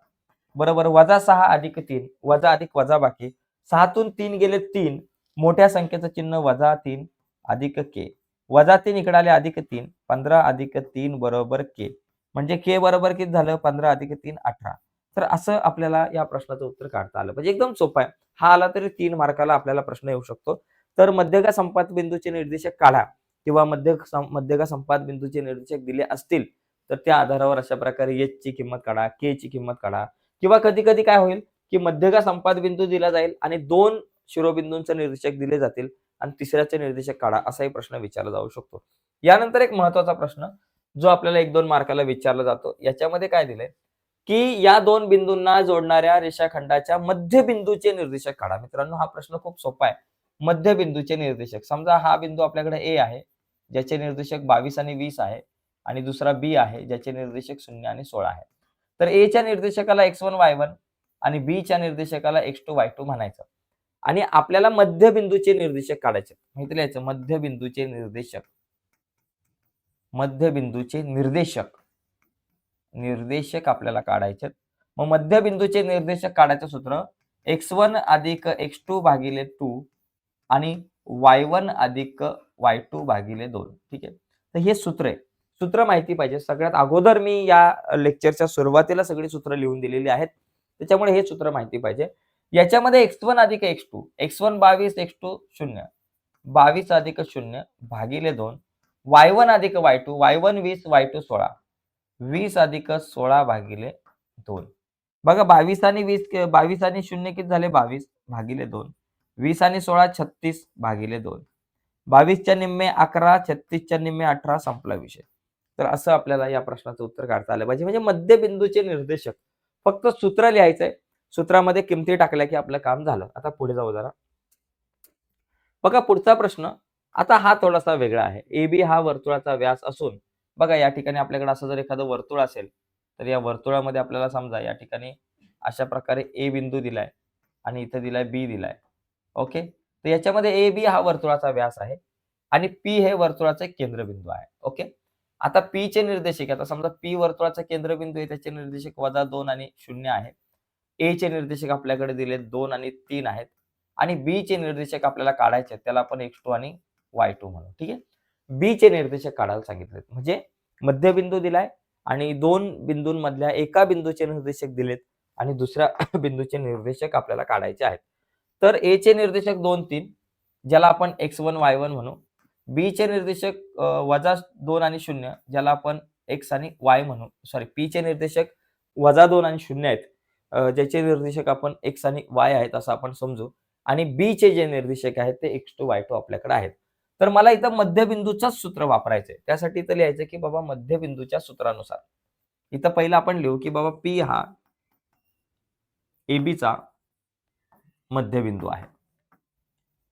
S1: बरोबर वजा 6 अधिक 3 वजा अधिक वजा बाकी 6 तून 3 गेले 3 मोठ्या संख्येचं चिन्ह वजा 3 अधिक k वजा 3 इकडे आले अधिक 3 15 अधिक 3 बरोबर k म्हणजे k बरोबर किती झालं 15 अधिक 3 18. तर असं आपल्याला या प्रश्नाचं उत्तर काढता आलं म्हणजे एकदम सोपं आहे. हा आला तरी 3 मार्काला आपल्याला प्रश्न येऊ शकतो. तर मध्यगा संपात बिंदूचे निर्देशक काढा किंवा मध्यगा संपात बिंदूचे निर्देशक दिले असतील तर त्या आधारावर अशा प्रकारे h ची किंमत काढा, k ची किंमत काढा किंवा कधी कधी काय होईल की मध्यगा संपात बिंदू दिला जाईल आणि 2 शिरोबिंदूंचे निर्देशक दिले जातील आणि तिसऱ्याचे निर्देशक काढा असाही प्रश्न विचारला जाऊ शकतो. यानंतर एक महत्वाचा प्रश्न जो आपल्याला 1-2 मार्काला विचारला जातो. याच्यामध्ये काय दिलंय की या 2 बिंदूंना जोडणाऱ्या रेषाखंडाच्या मध्यबिंदूचे निर्देशक काढा. मित्रांनो हा प्रश्न खूप सोपा आहे. मध्यबिंदूचे निर्देशक समजा हा बिंदू आपल्याकडे A आहे ज्याचे निर्देशक 22 आणि 20 आहे आणि दुसरा B आहे ज्याचे निर्देशक 0 आणि 16 आहे. तर A च्या निर्देशकाला x1 y1 आणि B च्या निर्देशकाला x2 y2 म्हणायचं आणि आपल्याला मध्यबिंदूचे निर्देशक काढायचे. माहिती लिहायचं मध्यबिंदूचे निर्देशक. मध्यबिंदूचे निर्देशक आपल्याला काढायचे. मग मध्यबिंदूचे निर्देशक काढायचं सूत्र x1 अधिक x2 भागिले 2 आणि y1 अधिक y2 भागिले 2. ठीक आहे. तर हे सूत्र आहे. सूत्र माहिती पाहिजे. सगळ्यात अगोदर मी या लेक्चरच्या सुरुवातीला सगळी सूत्र लिहून दिलेली आहेत. त्याच्यामुळे हे सूत्र माहिती पाहिजे. याच्यामध्ये x1 अधिक x2 x1 22 x2 0 22 अधिक 0 भागिले 2 y1 अधिक y2 y1 20 y2 16 20 अधिक 16 भागिले 2. बघा 22 आणि 20 22 आणि 0 किती झाले 22 भागिले 2 20 आणि 16 36 भागिले 2 22 च्या निम्मे 11 36 च्या निम्मे 18 संपला विषय. तर असं आपल्याला या प्रश्नाचं उत्तर काढता आलं पाहिजे. म्हणजे मध्यबिंदूचे निर्देशक फक्त सूत्र लिहायचंय. सूत्रामध्ये किमती टाकल्या की आपलं काम झालं. आता पुढे जाऊ जरा. बघा पुढचा प्रश्न आता हा थोडासा वेगळा आहे. AB हा वर्तुळाचा व्यास असून बघा या ठिकाणी आपल्याकडे असं जर एखादं वर्तुळ असेल तर या वर्तुळामध्ये आपल्याला समजा या ठिकाणी अशा प्रकारे A बिंदू दिलाय आणि इथे दिलाय B दिलाय. ओके. तर याच्यामध्ये AB हा वर्तुळाचा व्यास आहे आणि P हे वर्तुळाचा केंद्रबिंदू आहे. ओके. आता P चे निर्देशक आता समजा P वर्तुळाचा केंद्रबिंदू आहे त्याचे निर्देशक -2 आणि 0 आहे. A चे निर्देशक आपल्याकडे दिले 2 आणि 3 आहेत आणि B चे निर्देशक आपल्याला काढायचे आहेत. त्याला आपण x2 आणि y2 म्हणू. ठीक आहे. B चे निर्देशक काढायला सांगितलेत. म्हणजे मध्यबिंदू दिलाय आणि 2 बिंदूंमधल्या एका बिंदूचे निर्देशक दिलेत आणि दुसऱ्या बिंदूचे निर्देशक आपल्याला काढायचे आहेत. तर A चे निर्देशक 2 3 ज्याला आपण x1 y1 म्हणू. B चे निर्देशक -2 आणि 0 ज्याला आपण x आणि y म्हणू. सॉरी P चे निर्देशक -2 आणि 0 आहेत. ज्याचे निर्देशक आपण x आणि y आहेत असं आपण समजू आणि B चे जे निर्देशक आहेत ते x2 y2 आपल्याकडे आहेत. तर मला इथं मध्यबिंदूचंच सूत्र वापरायचंय. त्यासाठी इथं लिहायचं की बाबा मध्यबिंदूच्या सूत्रानुसार. इथं पहिलं आपण लिहू की बाबा P हा AB चा मध्यबिंदू आहे.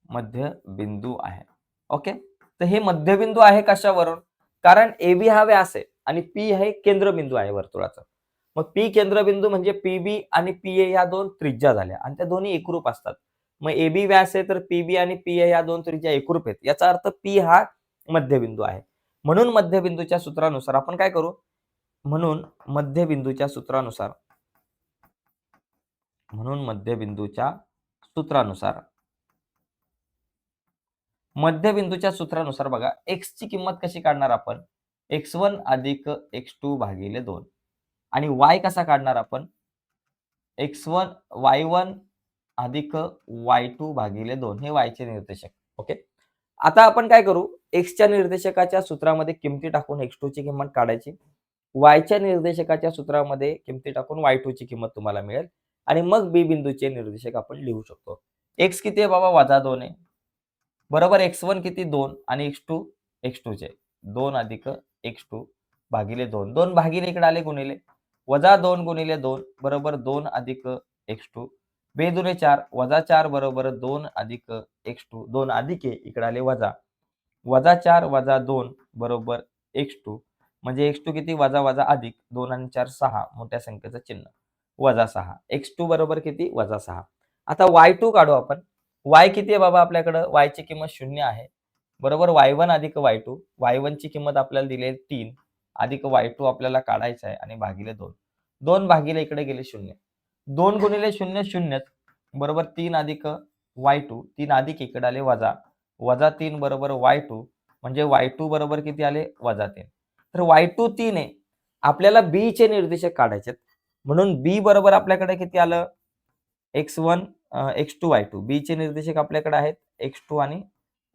S1: मध्यबिंदू आहे. ओके. तर हे मध्यबिंदू आहे कशावरून? कारण AB हा व्यास आहे आणि P हे केंद्रबिंदू आहे वर्तुळाचा. मग P केंद्रबिंदू म्हणजे PB आणि PA या दोन त्रिज्या झाल्या आणि त्या दोन्ही एकरूप असतात. मग AB व्यास आहे तर PB आणि PA या दोन त्रिज्या एकरूप आहेत. याचा अर्थ P हा मध्यबिंदू आहे. म्हणून मध्यबिंदूच्या सूत्रानुसार आपण काय करू? म्हणून मध्यबिंदूच्या सूत्रानुसार मध्यबिंदूच्या सूत्रानुसार बघा x ची किंमत कशी काढणार आपण? x1 अधिक x2 भागिले 2 आणि y कसा काढणार आपण? x1 y1 अधिक y2 भागिले 2 हे y चे निर्देशक. ओके. आता आपण काय करू? x च्या निर्देशकाच्या सूत्रामध्ये किमती टाकून x2 ची किंमत काढायची. वायच्या निर्देशकाच्या सूत्रामध्ये किमती टाकून y2 ची किंमत तुम्हाला मिळेल आणि मग बी बिंदूचे निर्देशक आपण लिहू शकतो. x किती आहे बाबा? -2 आहे. बरोबर x1 किती? 2 आणि x2 चे 2 अधिक x2 भागिले 2. 2 भागिले इकडे आले गुणिले. -2 गुणिले 2 बरोबर 2 अधिक x2. 2 दुणे 4 -4 बरोबर 2 अधिक x2. 2 अधिक आहे इकडे आले वजा. -4 - 2 बरोबर x2. म्हणजे x2 किती? वजा वजा अधिक 2 आणि 4 6 मोठ्या संख्येचं चिन्ह -6. x2 बरोबर किती? -6. आता y2 काढू आपण. y किती आहे बाबा आपल्याकडं? y ची किंमत 0 आहे. बरोबर y1 अधिक y2. y1 ची किंमत आपल्याला दिली आहे 3 अधिक y2 आपल्याला काढायचा आहे आणि भागिले 2. 2 भागिले इकडे गेले 0. 2 गुणिले 0 0च बरोबर 3 अधिक y2. 3 अधिक इकडे आले वजा. वजा 3 बरोबर y2 म्हणजे y2 बरोबर किती आले? -3. तर y2 3 आहे. आपल्याला b चे निर्देशक काढायचे आहेत. म्हणून b बरोबर आपल्याकडे किती आलं? x1 x2 y2. b चे निर्देशक आपल्याकडे आहेत x2 आणि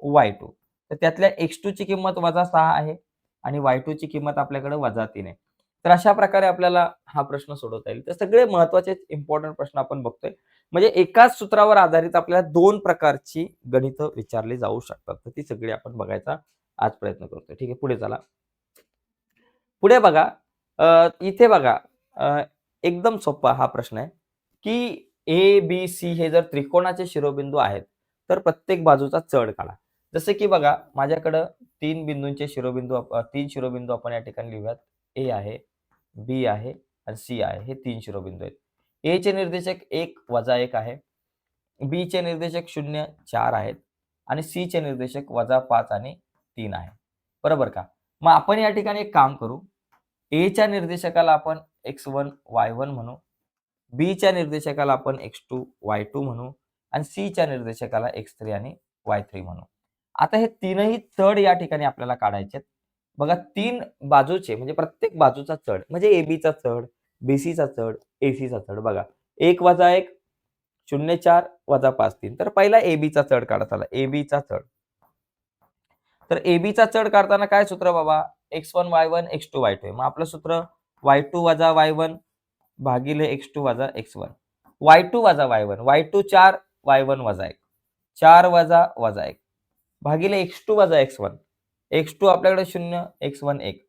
S1: y2. तर त्यातल्या x2 ची किंमत -6 आहे आणि y2 ची किंमत आपल्याकडे -3 आहे. तर अशा प्रकारे आपल्याला हा प्रश्न सोडवता येईल. तर सगळे महत्त्वाचे इम्पोर्टंट प्रश्न आपण बघतोय. म्हणजे एकाच सूत्रावर आधारित आपल्याला 2 प्रकारची गणितं विचारली जाऊ शकतात. तर ती सगळी आपण बघायचा आज प्रयत्न करतोय. ठीक आहे, पुढे चला. पुढे बघा इथे बघा एकदम सोपा हा प्रश्न आहे, की ए, बी, सी हे जर त्रिकोणाचे शिरोबिंदू आहेत, तर प्रत्येक बाजूचा चढ काढा. जसं की बघा माझ्याकडं 3 बिंदूंचे शिरोबिंदू 3 शिरोबिंदू आपण या ठिकाणी लिहूयात. ए आहे, बी आहे आणि सी आहे. हे 3 शिरोबिंदू आहेत. ए चे निर्देशक 1 - 1 आहे. बी चे निर्देशक 0, 4 आहेत आणि सी चे निर्देशक -5 आणि 3 आहे. बरोबर का? मग आपण या ठिकाणी एक काम करू. ए च्या निर्देशकाला आपण x1, y1 म्हणू. बी च्या निर्देशकाला आपण x2, y2 म्हणू आणि सी च्या निर्देशकाला x3 आणि y3 म्हणू. आता हे तीनही चढ या ठिकाणी आपल्याला काढायचे आहेत. बघा 3 बाजूचे म्हणजे प्रत्येक बाजूचा चढ म्हणजे एबीचा चढ, बीसीचा चढ, एसीचा चढ बघा. 1 - 1 0 4 -5 3. तर पहिला एबीचा चढ काढा चला. एबीचा चढ. तर एबीचा चढ काढताना काय सूत्र बाबा? x1 y1 x2 y2 आहे. मग आपलं सूत्र y2 - y1 भागिले x2 - x1. y2 - y1 y2 4 y1 - 1 4 - 1 भागिले x2 - x1. x2 आपल्याकडे 0 x1 1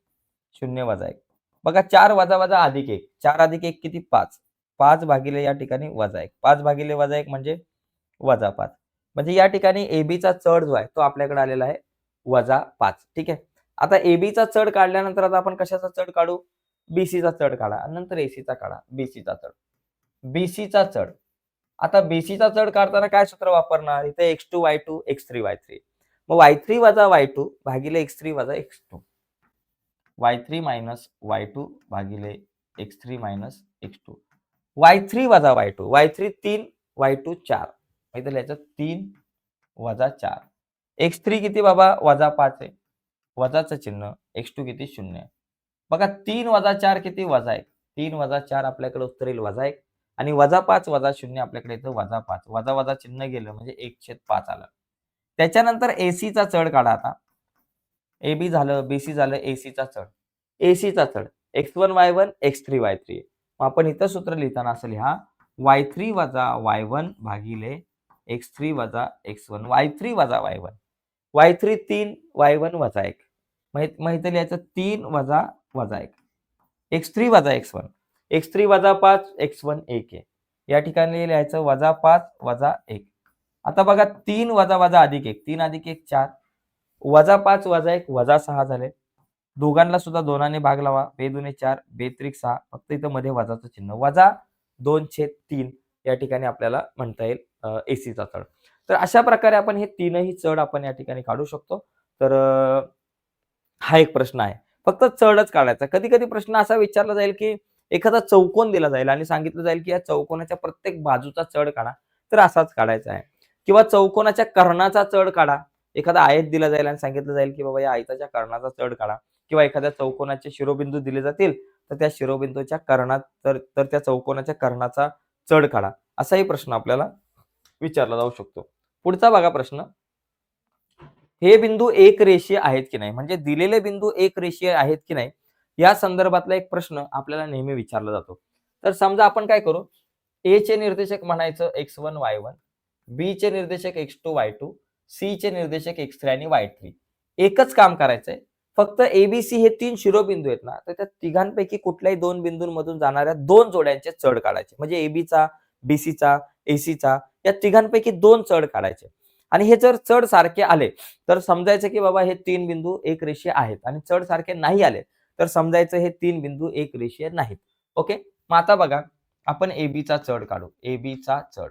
S1: 0 - 1. बघा 4 वजा अधिक 1 4 अधिक 1 किती? 5 5 भागिले या ठिकाणी -1 5 भागिले -1 म्हणजे -5. म्हणजे या ठिकाणी एबीचा चढ जो आहे तो आपल्याकडे आलेला आहे -5. ठीक आहे. आता एबीचा चढ काढल्यानंतर आता आपण कशाचा चढ काढू? बीसीचा चढ काढा आणि नंतर एसीचा काढा. बीसीचा चढ. बीसीचा चढ. आता बीसीचा चढ काढताना काय सूत्र वापरणार? इथे x2 y2 x3 y3. मग y3 - y2 भागिले x3 - x2. y3 - y2 भागिले x3 - x2. y3 - y2. y3 3 y2 4. इथे लिहायचं 3 - 4. x3 किती बाबा? -5 आहे. वजाचं चिन्ह. x2 किती? 0 आहे. बघा 3 - 4 किती? -1. 3 - 4 आपल्याकडे उत्तर येईल -1 आणि -5 - 0 आपल्याकडे येतं -5. वजा चिन्ह गेलं म्हणजे 1/5 आलं. त्याच्यानंतर एसीचा चढ काढा आता. एबी झालं, बीसी झालं, एसीचा चढ. एसीचा चढ x1 y1 x3 y3. मग आपण इथं सूत्र लिहिताना असं लिहा y3 - y1 भागिले x3 - x1 y3 - y1. y3 3 y1 - 1. मग इथं लिहायचं 3 - 1. x3 - x1. x3 -5 x1 1 आहे. या ठिकाणी लिहायचं -5 - 1. आता बघा 3 वजा अधिक 1 3 अधिक 1 4 -5 - 1 -6 झाले. दोघांना सुद्धा 2 ने भाग लावा. 2 दुणे 4 2 त्रिक 6 फक्त इथं मध्ये वजाचं चिन्ह -2/3 या ठिकाणी आपल्याला म्हणता येईल एसीचा चढ. तर अशा प्रकारे आपण हे तीनही चढ आपण या ठिकाणी काढू शकतो. तर हा एक प्रश्न आहे. फक्त चढच काढायचा. कधी-कधी प्रश्न असा विचारला जाईल, की एखादा चौकोन दिला जाईल आणि सांगितलं जाईल, की या चौकोनाच्या प्रत्येक बाजूचा चढ काढा. तर असाच काढायचा आहे. किंवा चौकोनाच्या कर्णाचा चढ काढा. एखादा आयत दिला जाईल आणि सांगितलं जाईल, की बाबा या आयताच्या कर्णाचा चढ काढा. किंवा एखाद्या चौकोनाचे शिरोबिंदू दिले जातील, तर त्या शिरोबिंदूच्या कर्णात तर त्या चौकोनाच्या कर्णाचा चढ काढा. असाही प्रश्न आपल्याला विचारला जाऊ शकतो. पुढचा बघा प्रश्न. हे बिंदू एकरेषीय आहेत की नाही? म्हणजे दिलेले बिंदू एकरेषीय आहेत की नाही? या संदर्भातला एक प्रश्न आपल्याला नेहमी विचारला जातो. तर समजा आपण काय करू, ए चे निर्देशक म्हणायचं x1 y1, बी चे निर्देशक x2 y2, सी चे निर्देशक x3 आणि y3. एकच काम करायचंय. फक्त ABC हे 3 शिरोबिंदू आहेत ना, तर त्या तिघांपैकी कुठल्याही 2 बिंदूंमधून जाणाऱ्या 2 जोड्यांचे चढ काढायचे. म्हणजे एबीचा, बीसीचा, एसीचा या तिघांपैकी 2 चढ काढायचे. आणि हे जर चढ सारखे आले, तर समजायचं की बाबा हे 3 बिंदू एकरेषीय आहेत आणि चढ सारखे नाही आले, तर समजायचं हे 3 बिंदू एकरेषीय नाहीत. ओके. मग आता बघा, आपण एबीचा चढ काढू. एबीचा चढ.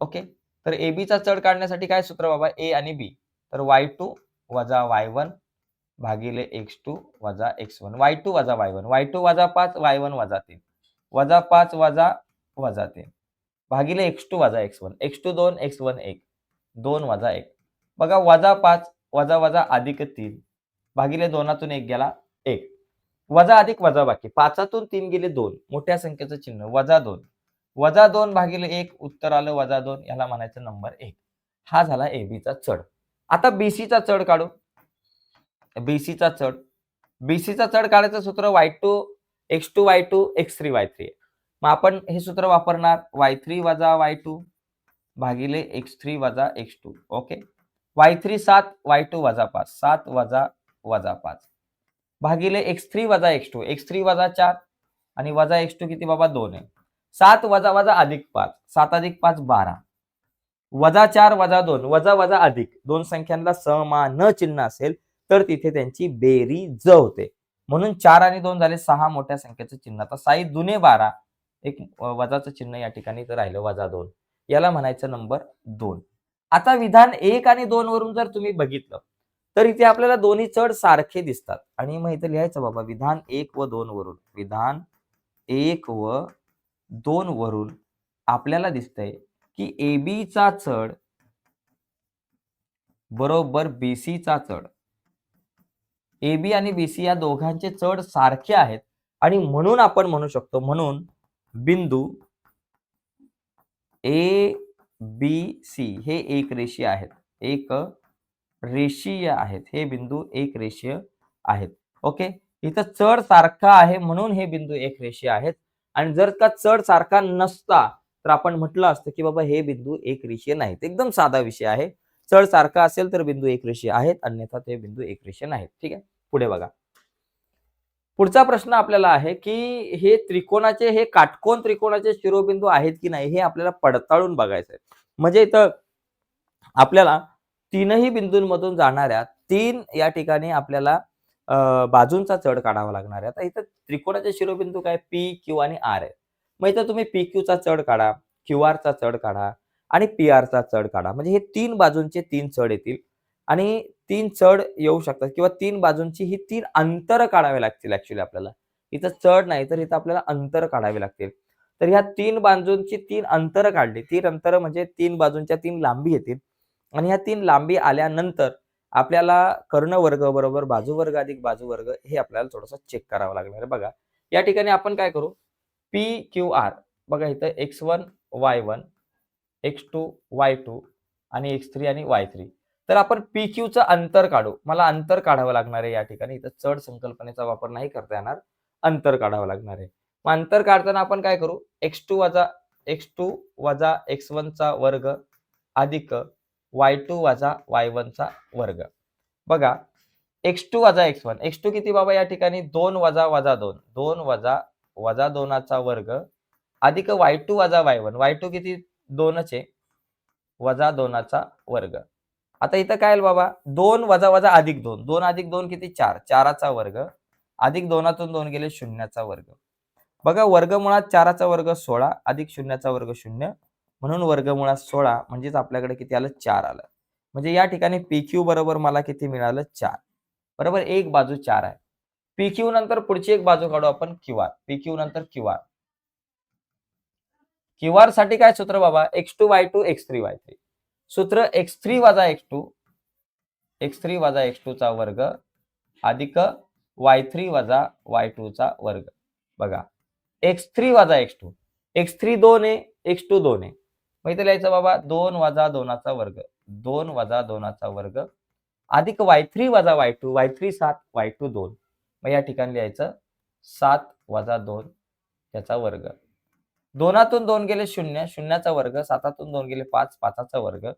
S1: ओके. तर एबीचा चढ काढण्यासाठी काय सूत्र बाबा, ए आणि बी. तर y2 वजा y1 भागिले x2 वजा x1. y2 वजा y1. y2 वजा 5, y1 वजा 3. वजा 5 वजा वजा 3 भागिले x2 वजा x1. x2 2, x1 1. 2 वजा 1. बघा, वजा 5 वजा वजा अधिक 3 भागिले 2तून 1 गेला 1. वजा अधिक वजा बाकी. 5तून 3 गेले 2. मोठ्या संख्येचं चिन्ह वजा 2. वजा 2 भागिले 1 उत्तर आलं वजा 2. याला म्हणायचं नंबर 1. हा झाला एबीचा चढ. आता बीसीचा चढ काढू. बीसीचा चढ. बीसीचा चढ काढायचं सूत्र y2 x2 y2 x3 y3. मग आपण हे सूत्र वापरणार y3 वजा y2 भागिले x3 वजा x2. ओके. y3 7, y2 वजा 5. 7 वजा वजा 5 भागिले x3 वजा x2. x3 वजा 4 आणि वजा x2 किती बाबा 2 आहे. 7 वजा वजा अधिक 5. 7 अधिक 5 12. वजा 4 वजा 2 वजा वजा अधिक. दोन संख्यांना समान चिन्ह असेल तर तिथे त्यांची बेरीज होते. म्हणून 4 आणि 2 झाले 6 मोठ्या संख्येचं चिन्ह. आता 6 दुने 12. एक वजाचं चिन्ह या ठिकाणी तर राहिलं वजा 2. याला म्हणायचं नंबर 2. आता विधान 1 आणि 2 वरून जर तुम्ही बघितलं, तर इथे आपल्याला दोन्ही चढ सारखे दिसतात. आणि मग इथे लिहायचं बाबा, विधान 1 व 2 वरून. विधान 1 व 2 वरून आपल्याला दिसतंय की एबीचा चढ बरोबर बीसीचा चढ. एबी आणि बीसी या दोघांचे चढ सारखे आहेत आणि म्हणून आपण म्हणू शकतो, म्हणून बिंदू ए बी सी हे एकरेषीय आहेत. एक रेषीय आहेत. हे बिंदू एकरेषीय आहेत. ओके. इथं चढ सारखा आहे म्हणून हे बिंदू एकरेषीय आहेत. आणि जर का चढ सारखा नसता तर आपण म्हटलं असतं की बाबा हे बिंदू एकरेषीय नाहीत. एकदम साधा विषय आहे. चढ सारखा असेल तर बिंदू एकरेषीय आहेत, अन्यथा ते बिंदू एकरेषीय नाहीत. ठीक आहे. पुढे बघा. पुढचा प्रश्न आपल्याला आहे की हे त्रिकोणाचे, हे काटकोन त्रिकोणाचे शिरोबिंदू आहेत की नाही हे आपल्याला पडताळून बघायचं आहे. म्हणजे इथं आपल्याला तीनही बिंदूंमधून जाणाऱ्या 3 या ठिकाणी आपल्याला बाजूंचा चढ काढावा लागणार आहे. आता इथं त्रिकोणाचे शिरोबिंदू काय पी, क्यू आणि आर आहे. मग इथं तुम्ही पी क्यूचा चढ काढा, क्यू आरचा चढ काढा आणि पी आरचा चढ काढा. म्हणजे हे 3 बाजूंचे 3 चढ येतील आणि 3 चढ येऊ शकतात किंवा 3 बाजूंची ही 3 अंतर काढावे लागतील ऍक्च्युअली आपल्याला. इथं चढ नाही तर इथं आपल्याला अंतर काढावे लागतील. तर ह्या 3 बाजूंची 3 अंतर काढली. 3 अंतर म्हणजे 3 बाजूंच्या 3 लांबी येतील आणि ह्या 3 लांबी आल्यानंतर आपल्याला कर्णवर्ग बरोबर बाजूवर्ग अधिक बाजूवर्ग हे आपल्याला थोडंसं चेक करावं लागणार आहे. बघा, या ठिकाणी आपण काय करू, पी क्यू आर. बघा इथं x1 y1 x2 y2 आणि x3 आणि y3. तर आपण पी क्यूचं अंतर काढू. मला अंतर काढावं लागणार आहे या ठिकाणी. इथं चढ संकल्पनेचा वापर नाही करता येणार. अंतर काढावं लागणार आहे. मग अंतर काढताना आपण काय करू, x2 वजा x1 चा वर्ग अधिक y2 वजा y1 चा वर्ग. बघा, x2 वजा x1. x2 किती बाबा या ठिकाणी 2 वजा वजा 2. 2 वजा वजा 2 चा वर्ग अधिक y2 वजा y1. y2 किती 2च आहे. वजा 2 चा वर्ग. आता इथं काय बाबा 2 वजा वजा अधिक 2. 2 अधिक 2 किती 4. 4 चा वर्ग अधिक 2तून 2 गेले 0 चा वर्ग. बघा, वर्गमुळात 4 चा वर्ग 16 अधिक 0 चा वर्ग 0 म्हणून वर्गमुळात 16 म्हणजेच आपल्याकडे किती आलं 4 आलं. म्हणजे या ठिकाणी PQ बरोबर मला किती मिळालं 4. बरोबर, एक बाजू 4 आहे. PQ नंतर पुढची एक बाजू काढू आपण QR. PQ नंतर QR. QR साठी काय सूत्र बाबा, x2 y2 x3 y3. सूत्र x3 वजा x2 चा वर्ग अधिक y3 वजा y2 चा वर्ग. बघा, x3 वजा x2. x3 2 आहे, x2 2 आहे. मग इथे लिहायचं बाबा 2 वजा 2 चा वर्ग. 2 वजा 2 चा वर्ग अधिक y3 वजा y2. y3 7 y2 2. मग या ठिकाणी लिहायचं 7 वजा 2 त्याचा वर्ग. 2तून 2 गेले 0, 0चा वर्ग, 7तून 2 गेले 5, 5चा वर्ग,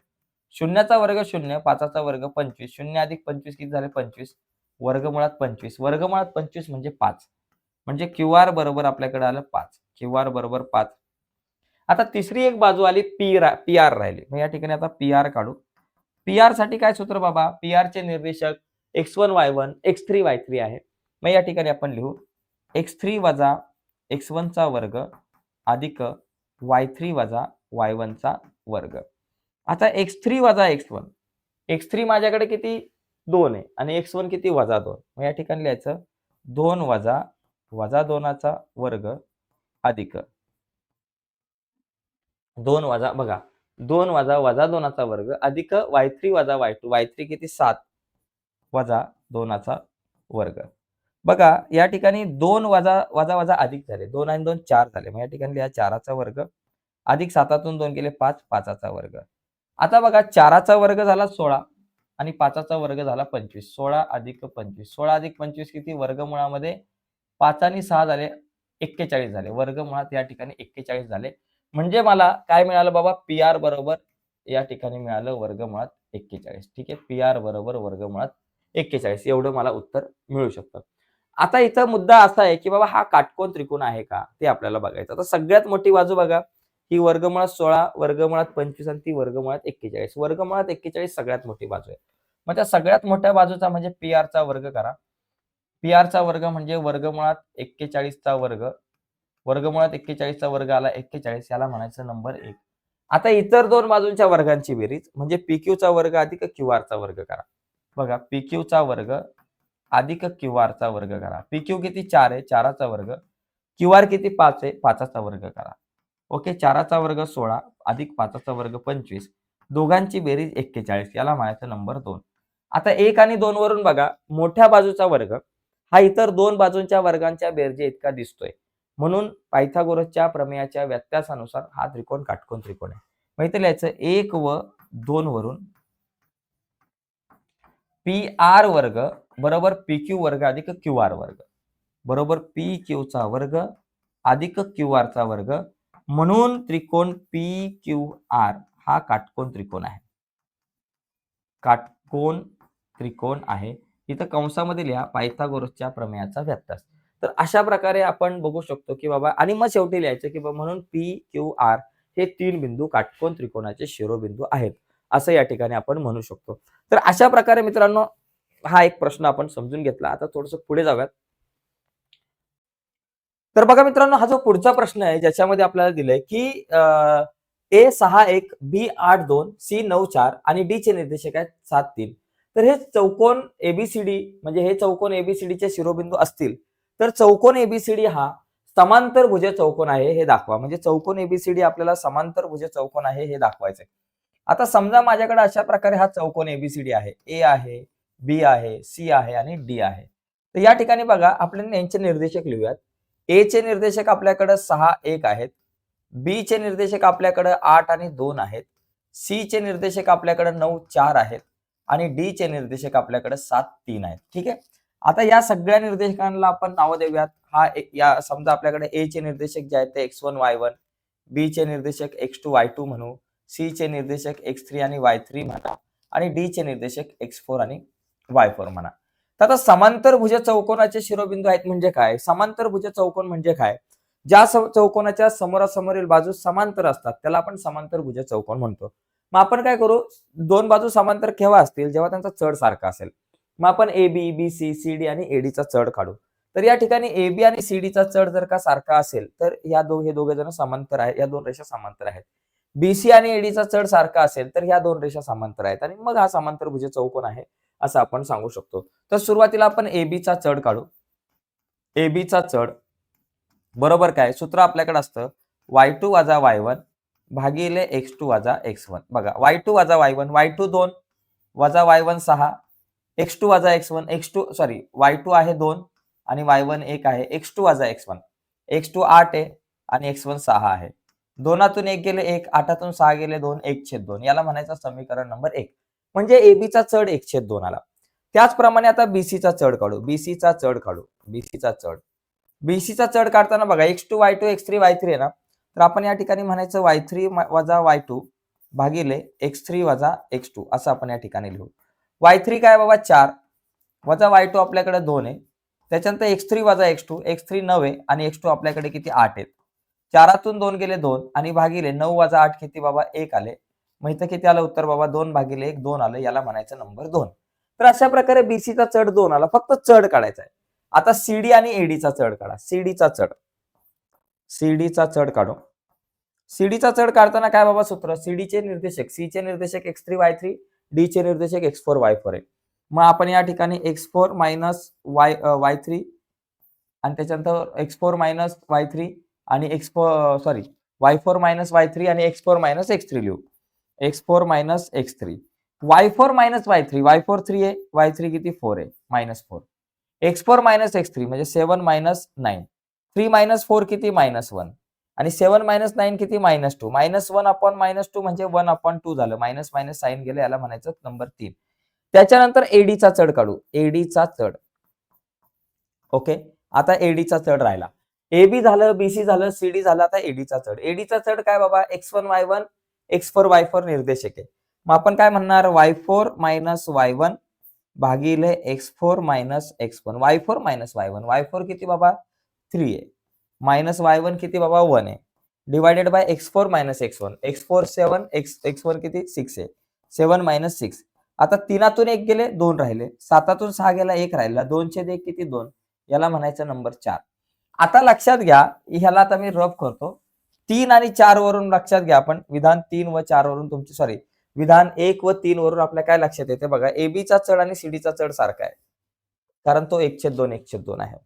S1: 0चा वर्ग 0, 5चा वर्ग 25, 0 अधिक 25 किती झाले 25, वर्गमुळात 25, वर्गमुळात 25 म्हणजे 5, म्हणजे QR बरोबर आपल्याकडे आलं 5, QR बरोबर 5. आता तिसरी एक बाजू आली PR राहिली. मग या ठिकाणी आता PR काढू. PR साठी काय सूत्र बाबा? PR चे निर्देशक x1 y1 x3 y3 आहे. मग या ठिकाणी आपण लिहू x3 वजा x1 चा वर्ग अधिक y3 वजा y1 चा वर्ग. आता x3 वजा x1, x3 माझ्याकडे किती 2 आहे आणि x1 किती वजा 2. मग या ठिकाणी लिहायचं 2 वजा 2चा वर्ग अधिक 2 वजा बघा 2 वजा 2चा वर्ग अधिक y3 वजा y2, y3 किती 7 वजा 2चा वर्ग. बघा या ठिकाणी 2 वजा वजा अधिक झाले, 2 आणि 2 4 झाले. मग या ठिकाणी लिहा 4चा वर्ग अधिक 7तून 2 गेले 5, 5चा वर्ग. आता बघा 4चा वर्ग झाला 16 आणि 5चा वर्ग झाला 25, 16 अधिक 25, 16 अधिक 25 किती, वर्गमुळामध्ये 5 आणि 6 झाले 41 झाले, वर्गमुळात या ठिकाणी 41 झाले. म्हणजे मला काय मिळालं बाबा? PR बरोबर या ठिकाणी मिळालं वर्गमुळात 41. ठीक आहे, PR बरोबर वर्गमुळात 41 एवढं मला उत्तर मिळू शकतं. आता इथं मुद्दा असा आहे की बाबा हा काटकोन त्रिकोण आहे का ते आपल्याला बघायचं. आता सगळ्यात मोठी बाजू बघा, ही वर्गमुळात 16, वर्गमुळात 25 आणि ती वर्गमुळात 41. वर्गमुळात 41 सगळ्यात मोठी बाजू आहे. मग त्या सगळ्यात मोठ्या बाजूचा म्हणजे PR चा वर्ग करा. PR चा वर्ग म्हणजे वर्गमुळात 41 चा वर्ग, वर्गमुळात 41 चा वर्ग आला 41, याला म्हणायचं नंबर 1. आता इतर दोन बाजूंच्या वर्गांची बेरीज म्हणजे PQ चा वर्ग अधिक QR चा वर्ग करा. बघा PQ चा वर्ग अधिक QR चा वर्ग करा. PQ किती 4 आहे, 4चा वर्ग. QR किती 5 आहे, 5चा वर्ग करा. ओके, 4चा वर्ग 16 अधिक 5चा वर्ग 25, दोघांची बेरीज 41, याला म्हणायचं नंबर 2. आता 1 आणि 2 वरून बघा, मोठ्या बाजूचा वर्ग हा इतर दोन बाजूंच्या वर्गांच्या बेरजे इतका दिसतोय. म्हणून पायथागोरसच्या प्रमेयाच्या व्यत्यासानुसार हा त्रिकोण काटकोन त्रिकोण आहे. मग इथे लिहायचं 1 व 2 वरून PR वर्ग बरोबर PQ वर्ग अधिक QR वर्ग बरोबर PQ चा वर्ग अधिक QR चा वर्ग, म्हणून त्रिकोण PQR हा काटकोन त्रिकोण आहे. काटकोन त्रिकोण आहे. इथं कंसामध्ये लिहा पायथागोरसच्या प्रमेयाचा व्यत्यास. तर अशा प्रकारे आपण बघू शकतो की बाबा, आणि मग शेवटी लिहायचं की बाबा म्हणून PQR हे 3 बिंदू काटकोन त्रिकोणाचे शिरोबिंदू आहेत, असं या ठिकाणी आपण म्हणू शकतो. तर अशा प्रकारे मित्रांनो हा एक प्रश्न आपण समजून घेतला. आता थोडंसं पुढे जाऊयात. तर बघा मित्रांनो, हा जो पुढचा प्रश्न आहे ज्याच्यामध्ये आपल्याला दिलंय की A61, B82, C94 आणि D चे निर्देशक आहेत 73. तर हे चौकोन ABCD म्हणजे हे चौकोन ABCD चे शिरोबिंदू असतील तर चौकोन ABCD हा समांतरभुज चौकोन आहे हे दाखवा. म्हणजे चौकोन ABCD आपल्याला समांतरभुज चौकोन आहे हे दाखवायचं आहे. आता समजा माझ्याकडे अशा प्रकारे हा चौकोन ABCD आहे, A आहे, B आहे, C आहे आणि D आहे. तर या ठिकाणी बघा आपण यांचे निर्देशक लिहूयात. A चे निर्देशक आपल्याकडे 6, 1 आहेत. B चे निर्देशक आपल्याकडे 8 आणि 2 आहेत. C चे निर्देशक आपल्याकडे 9, 4 आहेत आणि D चे निर्देशक आपल्याकडे 7, 3 आहेत. ठीक आहे. आता या सगळ्या निर्देशकांना आपण नाव देऊयात. या समजा आपल्याकडे A चे निर्देशक जे आहेत ते x1, y1, B चे निर्देशक x2, y2 म्हणू, C चे निर्देशक x3 आणि y3 म्हणा आणि D चे निर्देशक x4 आणि y4 म्हणा. तर आता समांतरभुज चौकोनाचे शिरोबिंदू आहेत म्हणजे काय? समांतरभुज चौकोन म्हणजे काय? ज्या चौकोनाच्या समोरासमोरील बाजू समांतर असतात त्याला आपण समांतरभुज चौकोन म्हणतो. मग आपण काय करू, दोन बाजू समांतर केव्हा असतील, जेव्हा त्यांचा चढ सारखा असेल. मग आपण AB, BC, CD आणि AD चा चढ काढू. तर या ठिकाणी AB आणि CD चा चढ जर का सारखा असेल तर हे दोघे जण समांतर आहेत, या दोन रेषा समांतर आहेत. BC आणि AD चा चढ सारखा असेल तर ह्या दोन रेषा समांतर आहेत आणि मग हा समांतरभुज चौकोन आहे असं आपण सांगू शकतो. तर सुरुवातीला आपण AB चा चढ काढू. AB चा चढ बरोबर काय, सूत्र आपल्याकडे असतं y2 वजा y1 भागिले x2 वजा x1. बघा y2 वजा y1, y2 2 वजा y1 6, x2 वजा x1, y2 आहे 2 आणि y1 1 आहे, x2 वजा x1, x2 8 आहे आणि x1 6 आहे. 2तून 1 गेले 1, 8तून 6 गेले 2, 1/2. याला म्हणायचं समीकरण नंबर 1. म्हणजे AB चा चढ 1/2 आला. त्याचप्रमाणे आता बीसीचा चढ काढू. बीसीचा चढ काढू. बीसीचा चढ. बीसीचा चढ काढताना बघा x2 y2 x3 y3 आहे ना, तर आपण या ठिकाणी म्हणायचं y3 वजा y2 भागिले x3 वजा x2 असं आपण या ठिकाणी लिहू. y3 काय बाबा 4 वजा y2 आपल्याकडे 2 आहे. त्याच्यानंतर x3 वजा x2 x3 9 आहे आणि x2 आपल्याकडे किती 8 आहेत. 4तून 2 गेले 2 आणि भागिले 9 वजा 8 किती बाबा 1 आले. मग इथं किती आलं उत्तर बाबा 2 भागिले 1 2 आलं. याला म्हणायचं नंबर 2. तर अशा प्रकारे बीसीचा चढ 2 आला. फक्त चढ काढायचा आहे. आता सीडी आणि एडीचा चढ काढा. सीडीचा चढ. सीडीचा चढ काढू. सीडीचा चढ काढताना काय बाबा सूत्र? सीडीचे निर्देशक सी चे निर्देशक x3 y3 डी चे निर्देशक x4 y4 आहे. मग आपण या ठिकाणी x4 मायनस y3 आणि त्याच्यानंतर x4 मायनस y3 आणि y4 मायनस y3 आणि x4 मायनस x3 लिहू. x4 minus x3 y4 minus y3 y4 3 आहे y3 किती 4 आहे -4 x4 मायनस x3 म्हणजे 7 मायनस 9 3 मायनस 4 किती -1 आणि 7 मायनस 9 किती -2 -1 अपॉन -2 म्हणजे 1 अपॉन 2 झालं. मायनस मायनस साइन गेलं. याला म्हणायचं नंबर 3. त्याच्यानंतर एडीचा चढ काढू. एडीचा चढ. ओके. आता एडीचा चढ राहिला. एबी झालं, बीसी झालं, सीडी झालं. आता एडीचा चढ. एडीचा चढ काय बाबा? x1 y1 x4 y4 निर्देशक आहे. मग आपण काय म्हणणार? y4 मायनस y1 भागिले x4 minus x1 y4 minus y1 y4 किती बाबा 3 आहे मायनस y1 किती बाबा 1 आहे divided by x4 minus x1 x4 7 x1 किती 6 आहे 7 मायनस 6. आता 3तून 1 गेले 2 राहिले 7तून 6 गेला 1 राहिला 2/1 किती 2. याला म्हणायचं नंबर 4. आता लक्षात घ्या ह्याला आता मी रफ करतो. 3 आणि 4 वरून लक्षात घ्या आपण विधान 3 व 4 वरून तुमची विधान 1 व 3 वरून आपल्या काय लक्षात येते बघा एबीचा चढ आणि सीडीचा चढ सारखा आहे कारण तो 1/2 1/2 आहे.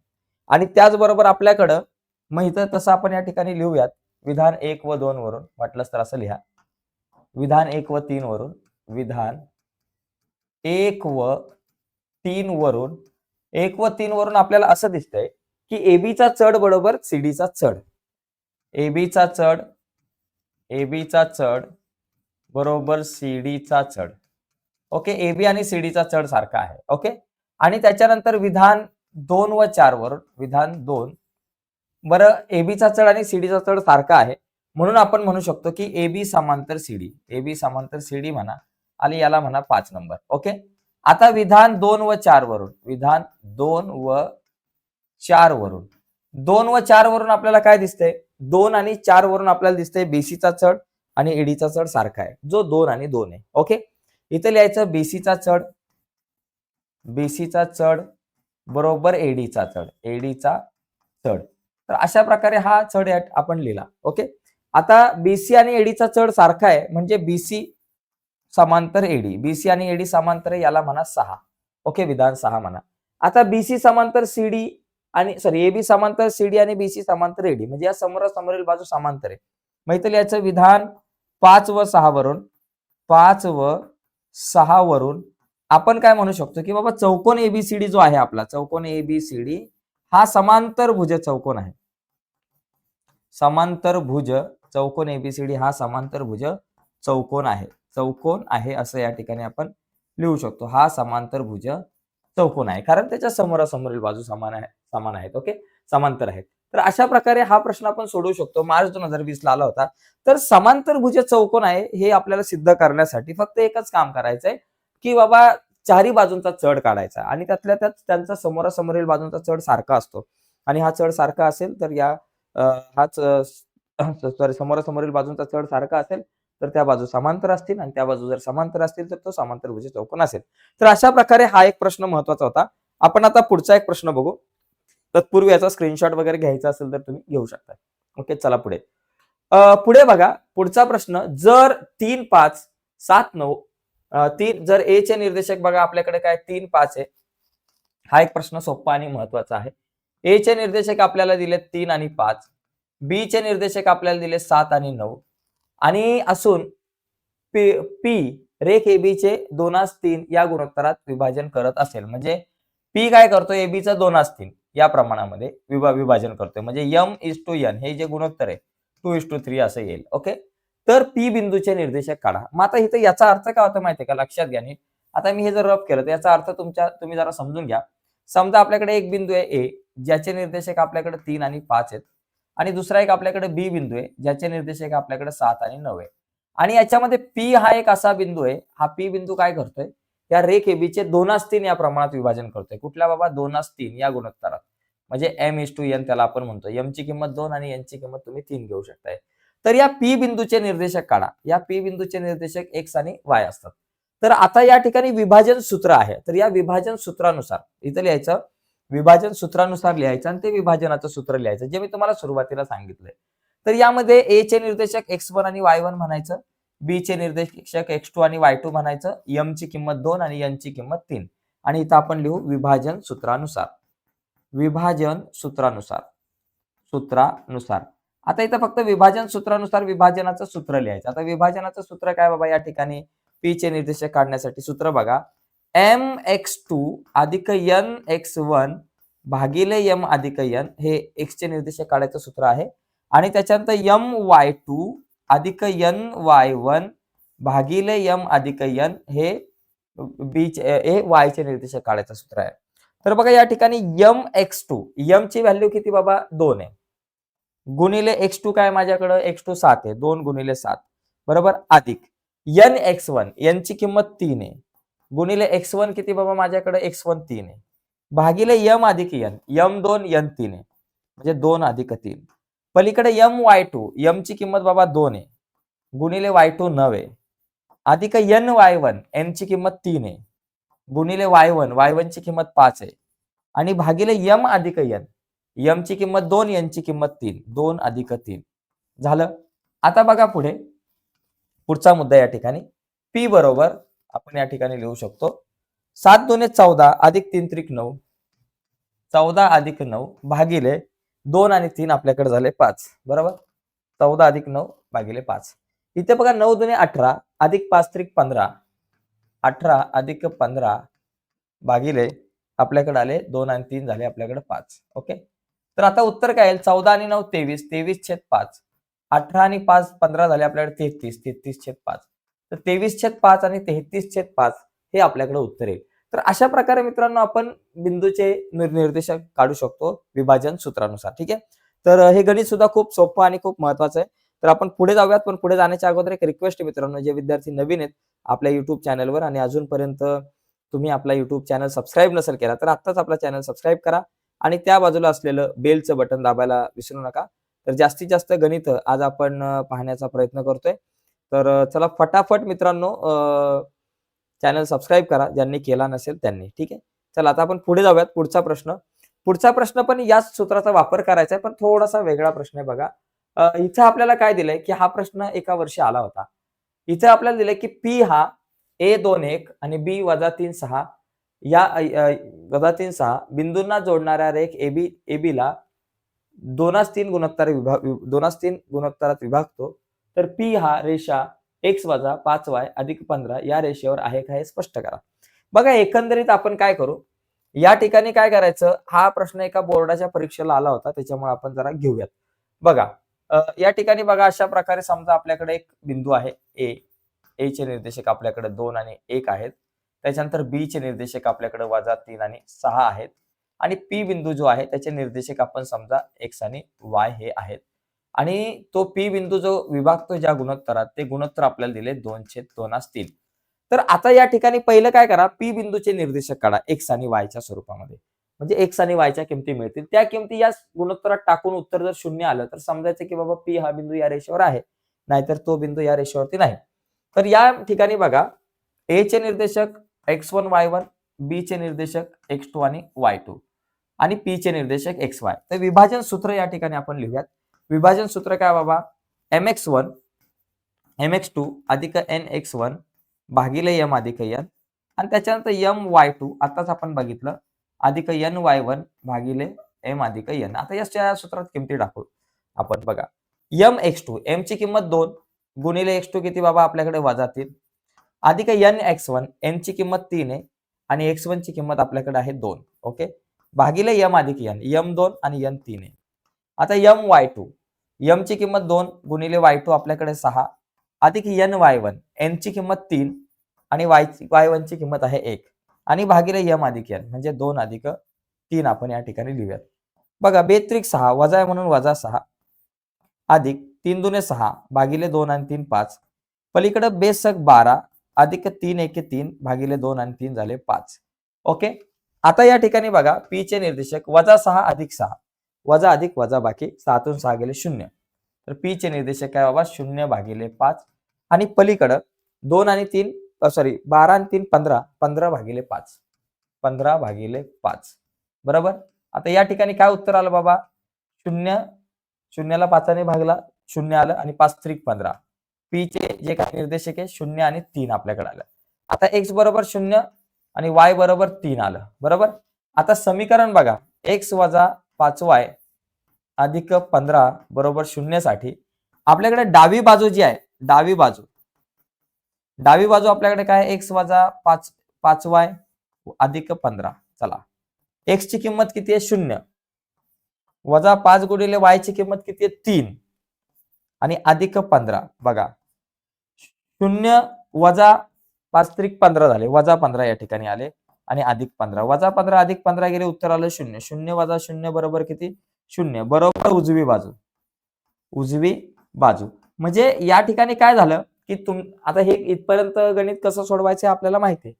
S1: आणि त्याचबरोबर आपल्याकडं मग इथं तसं आपण या ठिकाणी लिहूयात विधान 1 व 2 वरून वाटलंच तर असं लिहा. विधान 1 व 3 वरून विधान 1 व 3 वरून 1 व 3 वरून आपल्याला असं दिसतंय की एबीचा चढ बरोबर सीडीचा चढ. एबीचा चढ बरोबर सीडीचा चढ. ओके. एबी आणि सीडीचा चढ सारखा आहे. ओके. आणि त्याच्यानंतर विधान 2 व 4 वरून विधान 2 बरं एबीचा चढ आणि सीडीचा चढ सारखा आहे म्हणून आपण म्हणू शकतो की एबी समांतर सीडी म्हणा आणि याला म्हणा 5 नंबर. ओके. आता विधान 2 व 4 वरून विधान 2 व 4 वरून 2 व 4 वरून आपल्याला काय दिसतंय 2 आणि 4 वरून आपल्याला दिसतंय बीसीचा चढ आणि एडीचा चढ सारखा आहे जो 2 आणि 2 आहे. ओके. इथे लिहायचं बीसीचा चढ बरोबर एडीचा चढ. तर अशा प्रकारे हा चढ आपण लिहिला. ओके. आता बीसी आणि एडीचा चढ सारखा आहे म्हणजे बीसी समांतर एडी बीसी आणि एडी समांतर याला म्हणा 6. ओके. विधान 6 म्हणा. आता बीसी समांतर सीडी आणि एबी समांतर सीडी आणि बीसी समांतर एडी म्हणजे या समोरासमोरील बाजू समांतर आहे. मग इथे लिहायचं विधान 5 व 6 वरून आपण काय म्हणू शकतो की बाबा चौकोन एबीसीडी जो आहे आपला चौकोन एबीसीडी हा समांतरभुज चौकोन आहे. चौकोन एबीसीडी हा समांतरभुज चौकोन आहे असं या ठिकाणी आपण लिहू शकतो. हा समांतरभुज चौकोन आहे कारण त्याच्या समोरासमोरील बाजू समान आहेत. ओके. समांतर आहेत. तर अशा प्रकारे हा प्रश्न आपण सोडवू शकतो. मार्च 2020 ला आला होता. तर समांतरभुज चौकोन आहे हे आपल्याला सिद्ध करण्यासाठी फक्त एकच काम करायचंय की बाबा चारी बाजूंचा चढ काढायचा आणि त्यातल्या त्यात त्यांचा समोरासमोरील बाजूंचा चढ सारखा असतो आणि हा चढ सारखा असेल तर समोरासमोरील बाजूंचा चढ सारखा असेल तर त्या बाजू समांतर असतील आणि त्या बाजू जर समांतर असतील तर तो समांतरभुज चौकोन असेल. तर अशा प्रकारे हा एक प्रश्न महत्वाचा होता. आपण आता पुढचा एक प्रश्न बघू. तत्पूर्वी याचा स्क्रीनशॉट वगैरे घ्यायचा असेल तर तुम्ही घेऊ शकता. ओके. चला पुढे बघा पुढचा प्रश्न जर 3 5 7 9 जर ए चे निर्देशक बघा आपल्याकडे काय 3 5 आहे. हा एक प्रश्न सोपा आणि महत्वाचा आहे. ए चे निर्देशक आपल्याला दिले 3 आणि 5 बी चे निर्देशक आपल्याला दिले 7 आणि 9 आणि असून पी रेख एबी चे 2:3 या गुणोत्तरात विभाजन करत असेल म्हणजे पी काय करतो एबी चा 2:3 या प्रमाणामध्ये विभाजन करतोय म्हणजे m:n हे जे गुणोत्तर आहे 2:3 असं येईल. ओके. तर पी बिंदूचे निर्देशक काढा. मग आता इथे याचा अर्थ काय होतो माहितीये का लक्षात घ्या नीट आता मी हे जर रफ केलं तर याचा अर्थ तुम्ही जरा समजून घ्या. समजा आपल्याकडे एक बिंदू आहे ए, ज्याचे निर्देशक आपल्याकडे 3 आणि 5 आहेत आणि दुसरा एक आपल्याकडे बी बिंदू आहे, ज्याचे निर्देशक आपल्याकडे 7 आणि 9 आहे. आणि याच्यामध्ये पी हा एक असा बिंदू आहे, हा पी बिंदू काय करतोय, या रेख एबीचे 2:3 या प्रमाणात विभाजन करतोय. कुठल्या बाबा 2:3 या गुणोत्तरात. म्हणजे m:n त्याला आपण म्हणतो. m ची किंमत 2 आणि n ची किंमत तुम्ही 3 घेऊ शकताय. तर या पी बिंदूचे निर्देशक काढा. या पी बिंदूचे निर्देशक x आणि y असतात. तर आता या ठिकाणी विभाजन सूत्र आहे. तर या विभाजन सूत्रानुसार इथं लिहायचं, विभाजन सूत्रानुसार लिहायचं आणि ते विभाजनाचं सूत्र लिहायचं, जे मी तुम्हाला सुरुवातीला सांगितलंय. तर यामध्ये ए चे निर्देशक x1 आणि y1 म्हणायचं, बी चे निर्देशक x2 आणि y2 म्हणायचं, m ची किंमत 2 आणि n ची किंमत 3 आणि इथं आपण लिहू विभाजन सूत्रानुसार. विभाजन सूत्रानुसार. सूत्रानुसार. आता इथं फक्त विभाजन सूत्रानुसार विभाजनाचं सूत्र लिहायचं. आता विभाजनाचं सूत्र काय बाबा या ठिकाणी पी चे निर्देशक काढण्यासाठी सूत्र बघा. mx2 अधिक nx1 भागिले m अधिक n हे x चे निर्देशक काढायचं सूत्र आहे. आणि त्याच्यानंतर my2 अधिक ny1 भागिले m अधिक n हे y चे निर्देशक काढायचं सूत्र आहे. तर बघा या ठिकाणी mx2, m ची व्हॅल्यू किती बाबा 2 आहे. गुणिले x2 काय माझ्याकडे x2 7 आहे, 2 गुणिले 7 बरोबर, अधिक nx1, n ची किंमत 3 आहे, गुणिले x1 किती बाबा माझ्याकडे x1 3 आहे, भागिले m अधिक n, m2 n3 आहे, म्हणजे 2 अधिक 3. पलीकडे my2, m ची किंमत बाबा 2 आहे, गुणिले y2 9 आहे, अधिक ny1, n ची किंमत 3 आहे, गुणिले y1 ची किंमत 5 आहे आणि भागिले m अधिक n, m ची किंमत 2, n ची किंमत 3, 2 अधिक 3 झालं. आता बघा पुढचा मुद्दा या ठिकाणी p बरोबर आपण या ठिकाणी लिहू शकतो 7 दुने 14 अधिक 3 त्रिक 9, 14 अधिक 9 भागिले 2 आणि 3 आपल्याकडे झाले 5 बरोबर, 14 अधिक 9 भागिले 5. इथे बघा 9 दुने 18 अधिक 5 त्रिक 15, 18 अधिक 15 भागिले आपल्याकडे आले 2 आणि 3 झाले आपल्याकडे 5. ओके, तर आता उत्तर काय येईल, 14 आणि 9 23, 23/5, 18 आणि 5 15 झाले आपल्याकडे 33, 33/5. तर 23/5 आणि 33/5 हे आपल्याकडे उत्तर येईल. तर अशा प्रकारे मित्रांनो आपण बिंदूचे निर्देशक काढू शकतो विभाजन सूत्रानुसार. ठीक आहे, तर हे गणित सुद्धा खूप सोपं आणि खूप महत्वाचं आहे. तर आपण पुढे जाऊयात, पण पुढे जाण्याच्या अगोदर एक रिक्वेस्ट आहे मित्रांनो, जे विद्यार्थी नवीन आहेत आपल्या युट्यूब चॅनलवर आणि अजूनपर्यंत तुम्ही आपला युट्यूब चॅनल सबस्क्राईब नसेल केला तर आत्ताच आपला चॅनल सबस्क्राईब करा आणि त्या बाजूला असलेलं बेलचं बटन दाबायला विसरू नका. तर जास्तीत जास्त गणित आज आपण पाहण्याचा प्रयत्न करतोय. तर चला फटाफट मित्रांनो चॅनल सबस्क्राईब करा ज्यांनी केला नसेल त्यांनी. ठीक आहे, चला आता आपण पुढे जाऊयात. पुढचा प्रश्न पण याच सूत्राचा वापर करायचा आहे, पण थोडासा वेगळा प्रश्न आहे बघा. इथं आपल्याला काय दिलंय की हा प्रश्न एका वर्षी आला होता. इथं आपल्याला दिलंय की पी हा a21 आणि b-3 या -3 बिंदूंना जोडणाऱ्या रेख AB ला 2:3 गुणोत्तरात विभागतो. तर P हा रेषा x - 5y + 15 या रेषेवर आहे का हे स्पष्ट करा. बघा एकंदरीत आपण काय करू, या ठिकाणी काय करायचं, हा प्रश्न एका बोर्डाच्या परीक्षेला आला होता त्याच्यामुळे आपण जरा घेऊयात. बघा या ठिकाणी बघा अशा प्रकारे समजा आपल्याकडे एक बिंदू आहे A चे निर्देशक आपल्याकडे 2 आणि 1 आहेत. त्याच्यानंतर बी चे निर्देशक आपल्याकडे -3 आणि 6 आहेत आणि पी बिंदू जो आहे त्याचे निर्देशक आपण समजा x आणि y हे आहेत आणि तो पी बिंदू जो विभागतो ज्या गुणोत्तरात ते गुणोत्तर आपल्याला दिले 2/2 असतील. तर आता या ठिकाणी पहिलं काय करा, पी बिंदूचे निर्देशक काढा x आणि y च्या स्वरूपामध्ये. म्हणजे x आणि y च्या किमती मिळतील. त्या किमती या गुणोत्तरात टाकून उत्तर जर 0 आलं तर समजायचं की बाबा पी हा बिंदू या रेषेवर आहे, नाहीतर तो बिंदू या रेषेवरती नाही. तर या ठिकाणी बघा A चे निर्देशक x1 y1, B चे निर्देशक x2 आणि y2 आणि P चे निर्देशक xy. तर विभाजन सूत्र या ठिकाणी आपण लिहूयात. विभाजन सूत्र काय बाबा, mx1 mx2 अधिक nx1 भागिले m अधिक n आणि त्याच्यानंतर my2 आताच आपण बघितलं अधिक ny1 भागिले m अधिक n. आता या सूत्रात किमती टाकू आपण. बघा mx2, m ची किंमत 2 गुणिले x2 किती बाबा आपल्याकडे -3 अधिक nx1, n ची किंमत 3 आहे आणि x1 ची किंमत आपल्याकडे आहे 2. ओके, भागिले m अधिक n, m2 आणि n 3 आहे. आता my2, m ची किंमत 2 गुणिले y2 आपल्याकडे 6 अधिक ny1, n ची किंमत 3 आणि y1 ची किंमत आहे 1 आणि भागिले m अधिक n म्हणजे 2 अधिक 3 आपण या ठिकाणी लिहूयात. बघा बेत्रिक 6 वजा आहे म्हणून वजा 6 अधिक 3 दुने 6 भागिले 2 आणि 3 5 पलीकडे बेसक 12 अधिक 3 एके 3 भागिले 2 आणि 3 झाले 5. ओके. आता या ठिकाणी बघा p चे निर्देशक वजा 6 अधिक 6 वजा अधिक वजा बाकी 6 तून 6 गेले 0. तर p चे निर्देशक काय बाबा 0 भागिले 5 आणि पलीकडे 2 आणि 3 सॉरी 12 आणि 3 15 15 भागिले 5 15 भागिले 5 बरोबर. आता या ठिकाणी काय उत्तर आलं बाबा 0 0ला 5 ने भागला 0 आलं आणि 5 त्रिक 15 p चे जे काही निर्देशक आहे 0 आणि 3 आपल्याकडे आलं. आता x बरोबर 0 आणि y बरोबर 3 आलं बरोबर. आता समीकरण बघा x वजा 5y अधिक 15 बरोबर 0 साठी आपल्याकडे डावी बाजू जी आहे डावी बाजू आपल्याकडे काय x वजा 5y अधिक 15. चला x ची किंमत किती आहे 0 वजा 5 गुणिले y ची किंमत किती आहे 3 आणि अधिक 15 बघा 0 वजा 5 त्रिक 15 झाले वजा 15 या ठिकाणी आले आणि अधिक 15 वजा 15 अधिक 15 गेले उत्तर आलं 0 0 वजा 0 बरोबर किती 0 बरोबर उजवी बाजू म्हणजे या ठिकाणी काय झालं की आता हे इथपर्यंत गणित कसं सोडवायचं आपल्याला माहिती आहे.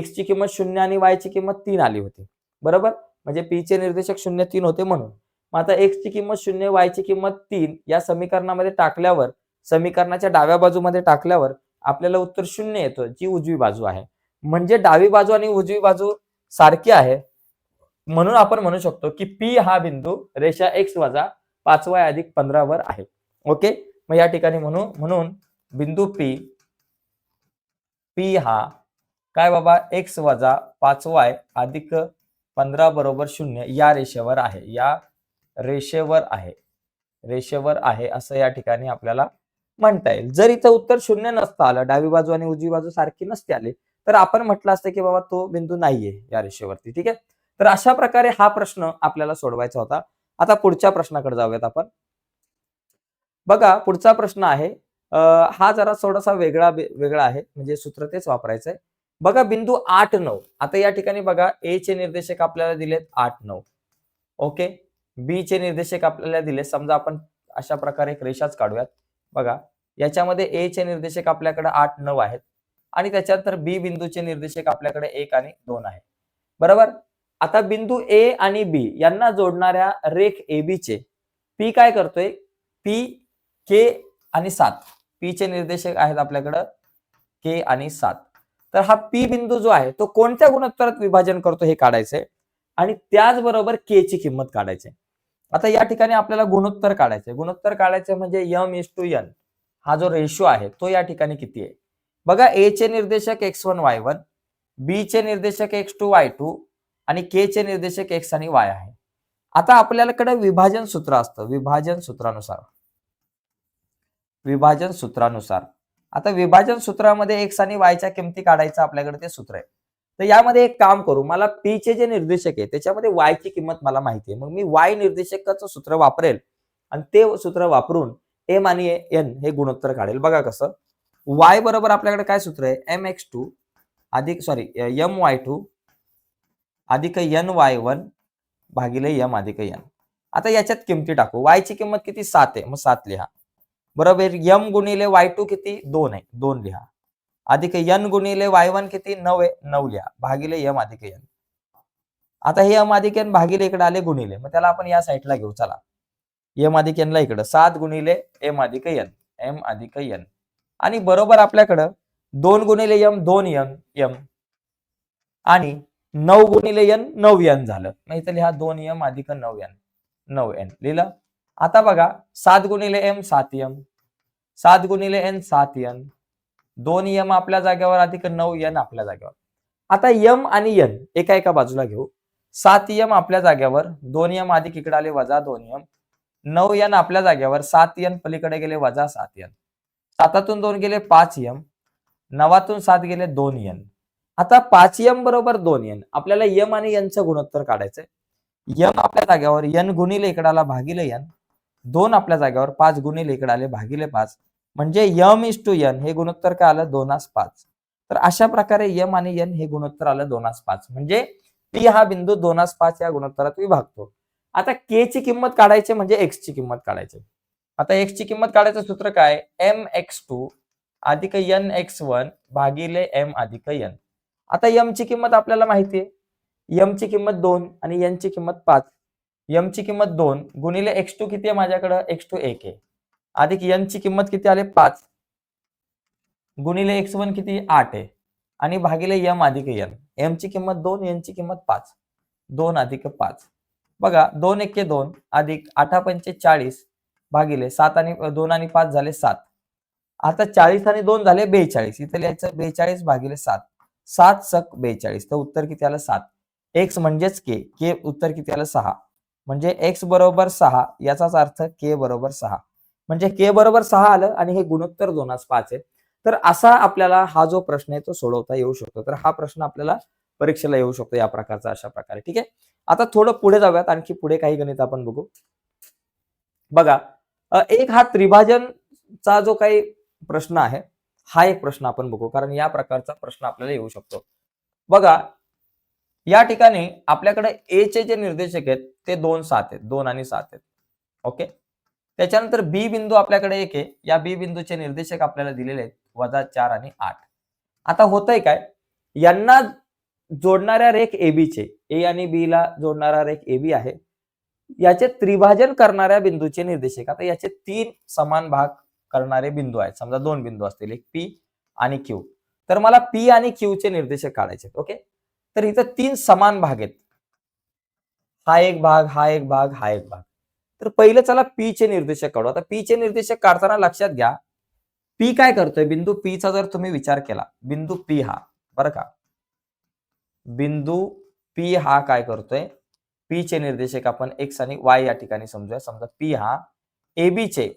S1: x ची किंमत 0 आणि y ची किंमत 3 आली होती बरोबर म्हणजे p चे निर्देशक 0 3 होते म्हणून. मग आता x ची किंमत 0 y ची किंमत 3 या समीकरणामध्ये टाकल्यावर समीकरणाच्या डाव्या बाजूमध्ये टाकल्यावर आपल्याला उत्तर 0 येतो जी उजवी बाजू आहे. म्हणजे डावी बाजू आणि उजवी बाजू सारखी आहे म्हणून आपण म्हणू शकतो की p हा बिंदू रेषा x वजा 5y अधिक 15 वर आहे. ओके. मग या ठिकाणी म्हणून बिंदू p हा काय बाबा x वजा 5y अधिक 15 बरोबर 0 या रेषेवर आहे असं या ठिकाणी आपल्याला म्हणता येईल. जर इथं उत्तर 0 नसतं आलं डावी बाजू आणि उजवी बाजू सारखी नसते आली तर आपण म्हटलं असतं की बाबा तो बिंदू नाहीये या रेषेवरती. ठीक आहे. तर अशा प्रकारे हा प्रश्न आपल्याला सोडवायचा होता. आता पुढच्या प्रश्नाकडे जाऊयात आपण. बघा पुढचा प्रश्न आहे हा जरा थोडासा वेगळा आहे म्हणजे सूत्र तेच वापरायचंय. बघा बिंदू 8 9 आता या ठिकाणी बघा a चे निर्देशक आपल्याला दिलेत 8 9. ओके. b चे निर्देशक आपल्याला दिले समजा आपण अशा प्रकारे एक रेषाच काढूयात. बघा याच्यामध्ये a चे निर्देशक आपल्याकडे 8 9 आहेत आणि त्याच्यानंतर b बिंदूचे निर्देशक आपल्याकडे 1 आणि 2 आहे बरोबर. आता बिंदू a आणि b यांना जोडणाऱ्या रेख AB चे p काय करतोय p k आणि 7 p चे निर्देशक आहेत आपल्याकडे k आणि 7. तर हा p बिंदू जो आहे तो कोणत्या गुणोत्तरात विभाजन करतो हे काढायचंय आणि त्याचबरोबर k ची किंमत काढायची. आता या ठिकाणी आपल्याला गुणोत्तर काढायचे म्हणजे m:n हा जो रेशो आहे तो या ठिकाणी किती आहे. बघा a चे निर्देशक x1 y1 b चे निर्देशक x2 y2 आणि k चे निर्देशक x आणि y आहे. आता आपल्याकडे विभाजन सूत्र असतं विभाजन सूत्रानुसार आता विभाजन सूत्रामध्ये x आणि y च्या किमती काढायचं आपल्याकडे ते सूत्र आहे. तर यामध्ये एक काम करू मला p चे जे निर्देशक आहे त्याच्यामध्ये y ची किंमत मला माहिती आहे मग मी y निर्देशकाचं सूत्र वापरेल आणि ते सूत्र वापरून m आणि n हे गुणोत्तर काढेल. बघा कसं y बरोबर आपल्याकडे काय सूत्र आहे mx2 अधिक my2 अधिक ny1 भागिले m अधिक n. आता याच्यात किमती टाकू. y ची किंमत किती 7 आहे मग 7 लिहा बरोबर. m गुणिले y2 किती 2 आहे 2 लिहा अधिक n गुणिले y1 किती 9 आहे 9 लिहा भागिले m अधिक n. आता हे m अधिक n भागिले इकडे आले गुणिले मग त्याला आपण या साईडला घेऊ. चला m अधिक n ला इकडे 7 गुणिले m अधिक n आणि बरोबर आपल्याकडे 2 गुणिले m 2m आणि 9 गुणिले n 9n झालं. मग इथे लिहा 2m अधिक 9n लिहिलं. आता बघा 7 गुणिले m 7m 7 गुणिले n 7n 2m आपल्या जागेवर अधिक 9n आपल्या जागेवर. आता m आणि n एका बाजूला घेऊ. 7m आपल्या जागेवर 2m अधिक इकडे आले वजा 2m 9n आपल्या जागेवर 7n पलीकडे गेले वजा 7n 7तून 2 गेले 5m 9तून 7 गेले 2n. आता 5m बरोबर 2n आपल्याला m आणि n चं गुणोत्तर काढायचंय. m आपल्या जागेवर n गुणिले इकडे आला भागिले n 2 आपल्या जागेवर 5 गुणिले इकडे आले भागिले 5 म्हणजे m:n हे गुणोत्तर काय आलं 2:5. तर अशा प्रकारे यम आणि एन हे गुणोत्तर आलं 2:5 म्हणजे पी हा बिंदू 2:5 या गुणोत्तरात विभागतो. आता के ची किंमत काढायची म्हणजे एक्स ची किंमत काढायची. आता एक्स ची किंमत काढायचं सूत्र काय? mx2 अधिक nx1 भागिले m अधिक n. आता m ची किंमत आपल्याला माहिती आहे. m ची किंमत 2 आणि n ची किंमत 5. m ची किंमत 2 गुणिले x2 किती आहे माझ्याकडे? x2 1 आहे. अधिक n ची किंमत किती आले? 5 गुणिले x1 किती? 8 आहे. आणि भागिले m अधिक n. m ची किंमत 2, n ची किंमत 5. 2 अधिक 5. बघा 2 एके 2 अधिक 8 पंचे 40 भागिले 7 आणि 2 आणि 5 झाले 7. आता 40 आणि 2 झाले 42. इथे लिहायचं 42 भागिले 7. 7 सक 42. तर उत्तर किती आलं? 7. x म्हणजेच के उत्तर किती आलं? 6. म्हणजे x बरोबर 6 याचाच अर्थ k बरोबर 6. म्हणजे k बरोबर 6 आलं आणि हे गुणोत्तर 2:5 आहे. तर असा आपल्याला हा जो प्रश्न आहे तो सोडवता येऊ शकतो. तर हा प्रश्न आपल्याला परीक्षेला येऊ शकतो या प्रकारचा अशा प्रकारे. ठीक आहे. आता थोडं पुढे जाऊयात. आणखी पुढे काही गणित आपण बघू. बघा एक हा त्रिभाजनचा जो काही प्रश्न आहे हा एक प्रश्न आपण बघू कारण या प्रकारचा प्रश्न आपल्याला येऊ शकतो. बघा या ठिकाणी आपल्याकडे ए चे जे निर्देशक आहेत ते 2, 7 आहेत. 2 आणि 7 आहेत. ओके. त्याच्यानंतर बी बिंदू आपल्याकडे एक आहे. या बी बिंदूचे निर्देशक आपल्याला दिलेले आहेत -4 आणि 8. आता होतंय काय? यांना जोडणाऱ्या रेख एबीचे ए आणि बी ला जोडणारा रेख एबी आहे. याचे त्रिभाजन करणाऱ्या बिंदूचे निर्देशक. आता याचे 3 समान भाग करणारे बिंदू आहेत. समजा 2 बिंदू असतील एक पी आणि क्यू. तर मला पी आणि क्यू चे निर्देशक काढायचे आहेत. ओके. तर इथं 3 समान भाग आहेत. हा एक भाग, हा एक भाग, हा एक भाग. तर पहिलं चला पी चे निर्देशक काढू. आता पी चे निर्देशक काढताना लक्षात घ्या, पी काय करतोय? बिंदू पी चा जर तुम्ही विचार केला, बिंदू पी हा बरं का, बिंदू पी हा काय करतोय? पी चे निर्देशक आपण एक्स आणि वाय या ठिकाणी समजूया. समजा पी हा एबी चे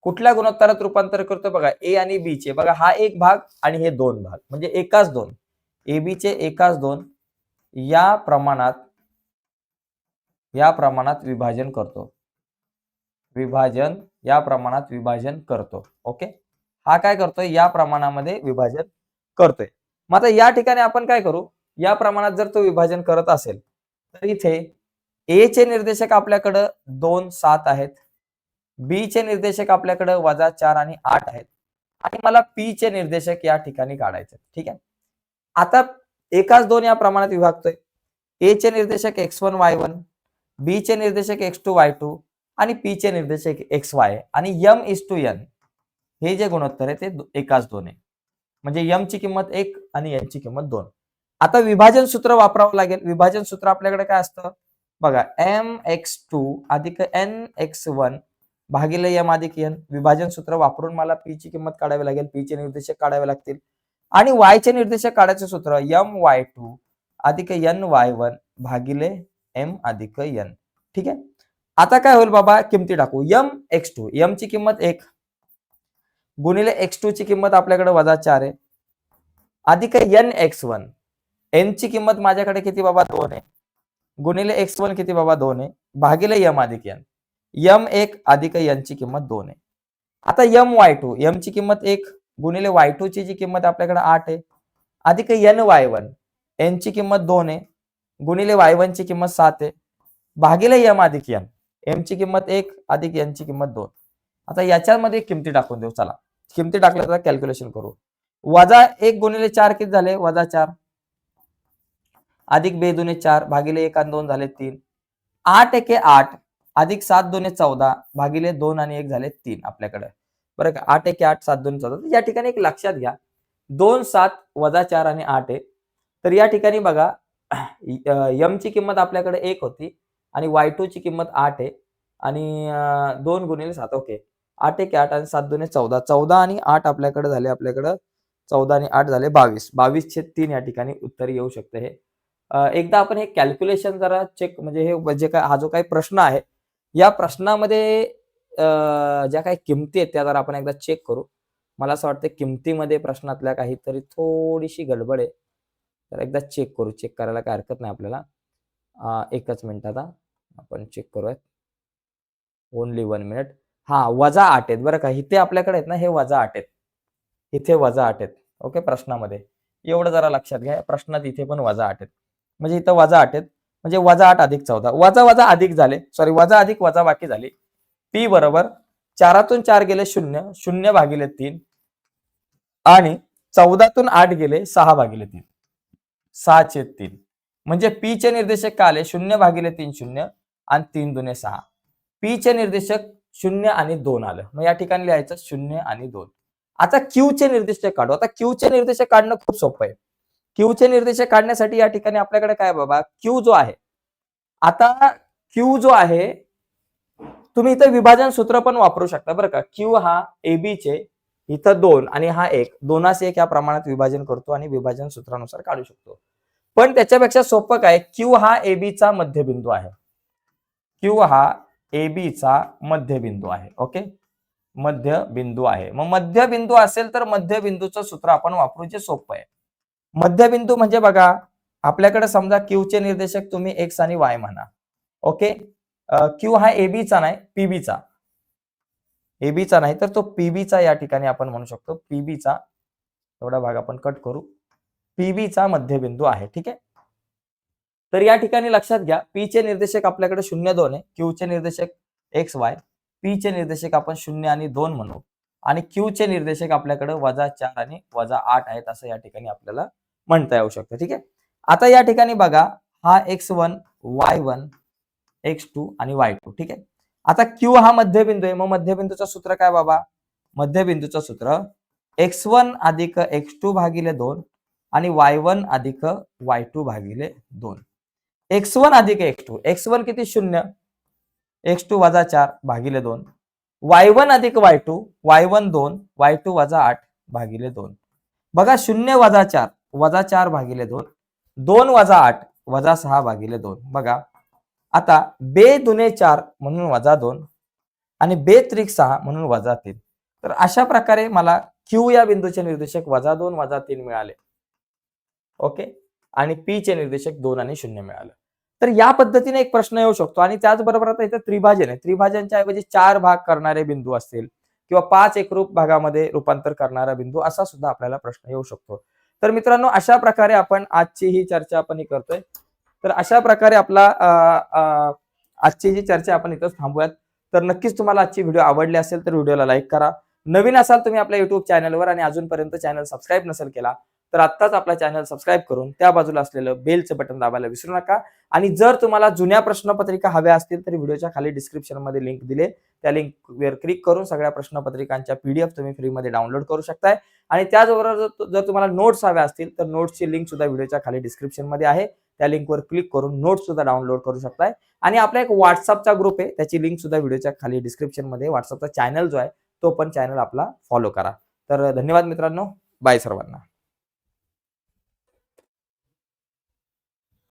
S1: कुठल्या गुणोत्तरात रूपांतर करतोय? बघा ए आणि बी चे. बघा हा एक भाग आणि हे 2 भाग म्हणजे एकाच 2. एबी चे एकाच 2 या प्रमाणात विभाजन करतो. या प्रमाणात विभाजन करतो. ओके. हा काय करतोय? या प्रमाणामध्ये विभाजन करतोय. मग आता या ठिकाणी आपण काय करू? या प्रमाणात जर तो विभाजन करत असेल तर इथे ए चे निर्देशक आपल्याकडे 2, 7 आहेत. बी चे निर्देशक आपल्याकडे -4 आणि 8 आहेत. आणि मला पी चे निर्देशक या ठिकाणी काढायचे. ठीक आहे. आता एकाच 2 या प्रमाणात विभागतोय. ए चे निर्देशक x1, y1, बी चे निर्देशक x2, y2 आणि पी चे निर्देशक xy आणि m:n हे जे गुणोत्तर आहे ते एकाच 2 आहे. म्हणजे m ची किंमत 1 आणि n ची किंमत 2. आता विभाजन सूत्र वापरावं लागेल. विभाजन सूत्र आपल्याकडे काय असतं? बघा mx2 अधिक nx1 भागिले m अधिक n. विभाजन सूत्र वापरून मला p ची किंमत काढावी लागेल. p चे निर्देशक काढावे लागतील. आणि y चे निर्देशक काढायचे सूत्र my2 अधिक ny1 भागिले m अधिक n. ठीक आहे. आता काय होईल बाबा? किमती टाकू. mx2 m ची किंमत 1 गुणिले x2 ची किंमत आपल्याकडे -4 आहे अधिक nx1 n ची किंमत माझ्याकडे किती बाबा? 2 आहे गुणिले x1 किती बाबा? 2 आहे भागिले m अधिक n. m1 अधिक n ची किंमत 2 आहे. आता my2 m ची किंमत 1 गुणिले y2 ची जी किंमत आपल्याकडे 8 आहे अधिक ny1 n ची किंमत 2 आहे गुणिले y1 ची किंमत 7 आहे भागिले m अधिक n. m ची किंमत 1 अधिक n ची किंमत 2. आता याच्यामध्ये किमती टाकून देऊ. चला किमती टाकल्या तर कॅल्क्युलेशन करू. -1 गुणिले 4 किती झाले? -4 अधिक 2 दुने 4 भागिले 1 आणि 2 झाले 3. 8 एके 8 अधिक 7 दुने 14 भागिले 2 आणि 1 झाले 3 आपल्याकडे. बरं का? 8 एके 8 7 दुने 14. या ठिकाणी एक लक्षात घ्या 2 7 -4 आणि 8 आहे. तर या ठिकाणी बघा m ची किंमत आपल्याकडे 1 होती आणि y2 ची किंमत 8 आहे आणि 2 गुणिले 7 ओके. 8 एके 8 आणि 7 दुने 14. 14 आणि 8 आपल्याकडे झाले 14 आणि 8 झाले 22. 22/3 या ठिकाणी उत्तर येऊ शकतं हे. एकदा आपण हे कॅल्क्युलेशन जरा चेक म्हणजे हे जे काय हा जो काही प्रश्न आहे या प्रश्नामध्ये ज्या काही किमती आहेत त्या जरा आपण एकदा चेक करू. मला असं वाटतं किमतीमध्ये प्रश्नातल्या काहीतरी थोडीशी गडबड आहे. तर एकदा चेक करू. चेक करायला काही हरकत नाही आपल्याला. एकच मिनिट आता आपण चेक करूयात. Only 1 minute. -8 आहेत बरं का. इथे आपल्याकडे आहेत ना हे -8 आहेत. इथे -8 आहेत. ओके, प्रश्नामध्ये एवढं जरा लक्षात घ्या. प्रश्नात इथे पण वजा 8 आहेत. म्हणजे इथं वजा 8 आहेत. म्हणजे वजा 8 अधिक 14. वजा वजा अधिक झाले. सॉरी, वजा अधिक वजा बाकी झाली. पी बरोबर 4तून 4 गेले 0, 0 भागिले 3 आणि 14तून 8 गेले 6 भागिले 3, 6/3. म्हणजे पी चे निर्देशक काय आले? 0 भागिले 3 0 आणि 3 दुने 6. पी चे निर्देशक 0 आणि 2 आलं. मग या ठिकाणी लिहायचं 0 आणि 2. आता क्यू चे निर्देशक काढू. आता क्यू चे निर्देशक काढणं खूप सोपं आहे. क्यू चे निर्देशक काढण्यासाठी या ठिकाणी आपल्याकडे काय बाबा, क्यू जो आहे, आता क्यू जो आहे, तुम्ही इथं विभाजन सूत्र पण वापरू शकता बरं का. क्यू हा AB चे इथं 2 आणि हा 1, 2 1 या प्रमाणात विभाजन करतो आणि विभाजन सूत्रानुसार काढू शकतो. पण त्याच्यापेक्षा सोपं काय, क्यू हा AB चा मध्यबिंदू आहे. क्यू हा AB चा मध्यबिंदू आहे. ओके, मध्यबिंदू आहे. मग मध्यबिंदू असेल तर मध्यबिंदूचं सूत्र आपण वापरू, जे सोपं आहे. मध्यबिंदू म्हणजे बघा, आपल्याकडे समजा क्यू चे निर्देशक तुम्ही एक्स आणि वाय म्हणा. ओके, क्यू हा AB चा नाही, PB चा. AB चा नाही तर तो PB चा या ठिकाणी आपण म्हणू शकतो. PB चा एवढा भाग आपण कट करू. PB चा मध्यबिंदू आहे. ठीक आहे. तर या ठिकाणी लक्षात घ्या, P चे निर्देशक आपल्याकडे 0 2 आहे. Q चे निर्देशक XY. P चे निर्देशक आपण 0 आणि 2 म्हणू आणि Q चे निर्देशक आपल्याकडे -4 आणि -8 आहेत, असं या ठिकाणी आपल्याला म्हणता येऊ शकतं. ठीक आहे. आता या ठिकाणी बघा, हा X1, Y1, X2 आणि Y2. ठीक आहे. आता Q हा मध्यबिंदू आहे. मग मध्यबिंदूचं सूत्र काय बाबा? मध्यबिंदूचं सूत्र X1 अधिक X2 भागिले 2 आणि Y1 अधिक Y2 भागिले 2. X1 अधिक X2. X1 किती? 0. X2 -4 भागिले 2. Y1 अधिक Y2. Y1 2. Y2 -8 भागिले 2. बघा, 0 -4 -4 भागिले 2. 2 -8 -6 भागिले 2. बघा, आता बे दुने 4 म्हणून -2 आणि बे त्रिक 6 म्हणून -3. तर अशा प्रकारे मला Q या बिंदूचे निर्देशक -2 -3 मिळाले. ओके, आणि P चे निर्देशक 2 आणि 0 मिळालं. तर या पद्धतीने एक प्रश्न येऊ शकतो. आणि त्याचबरोबर आता इथे त्रिभाजन आहे. त्रिभाजनच्या ऐवजी 4 भाग करणारे बिंदू असतील किंवा 5 एकरूप भागामध्ये रूपांतर करणारा बिंदू, असा सुद्धा आपल्याला प्रश्न येऊ शकतो. तर मित्रांनो, अशा प्रकारे आपण आजची ही चर्चा आपण करतोय. तर अशा प्रकारे आपला आजची जी चर्चा आपण इथंच थांबूयात. तर नक्कीच तुम्हाला आजची व्हिडिओ आवडली असेल तर व्हिडिओला लाईक करा. नवीन असाल तुम्ही आपल्या युट्यूब चॅनलवर आणि अजूनपर्यंत चॅनल सबस्क्राईब नसेल केला तर आत्ताच आपला चॅनल सबस्क्राईब करून त्या बाजूला असलेलं बेलचं बटन दाबायला विसरू नका. आणि जर तुम्हाला जुन्या प्रश्नपत्रिका हव्या असतील तर व्हिडिओच्या खाली डिस्क्रिप्शन मध्ये लिंक दिले, त्या लिंकवर क्लिक करून सगळ्या प्रश्नपत्रिकांच्या PDF तुम्ही फ्रीमध्ये डाउनलोड करू शकताय. आणि त्याचबरोबर जर तुम्हाला नोट्स हव्या असतील तर नोट्सची लिंक सुद्धा व्हिडिओच्या खाली डिस्क्रिप्शन मध्ये आहे. त्या लिंकवर क्लिक करून नोट्स सुद्धा डाउनलोड करू शकताय. आणि आपला एक व्हॉट्सअपचा ग्रुप आहे, त्याची लिंक सुद्धा व्हिडिओच्या खाली डिस्क्रिप्शन मध्ये. व्हॉट्सअपचा चॅनल जो आहे तो पण चॅनल आपला फॉलो करा. तर धन्यवाद मित्रांनो, बाय सर्वांना.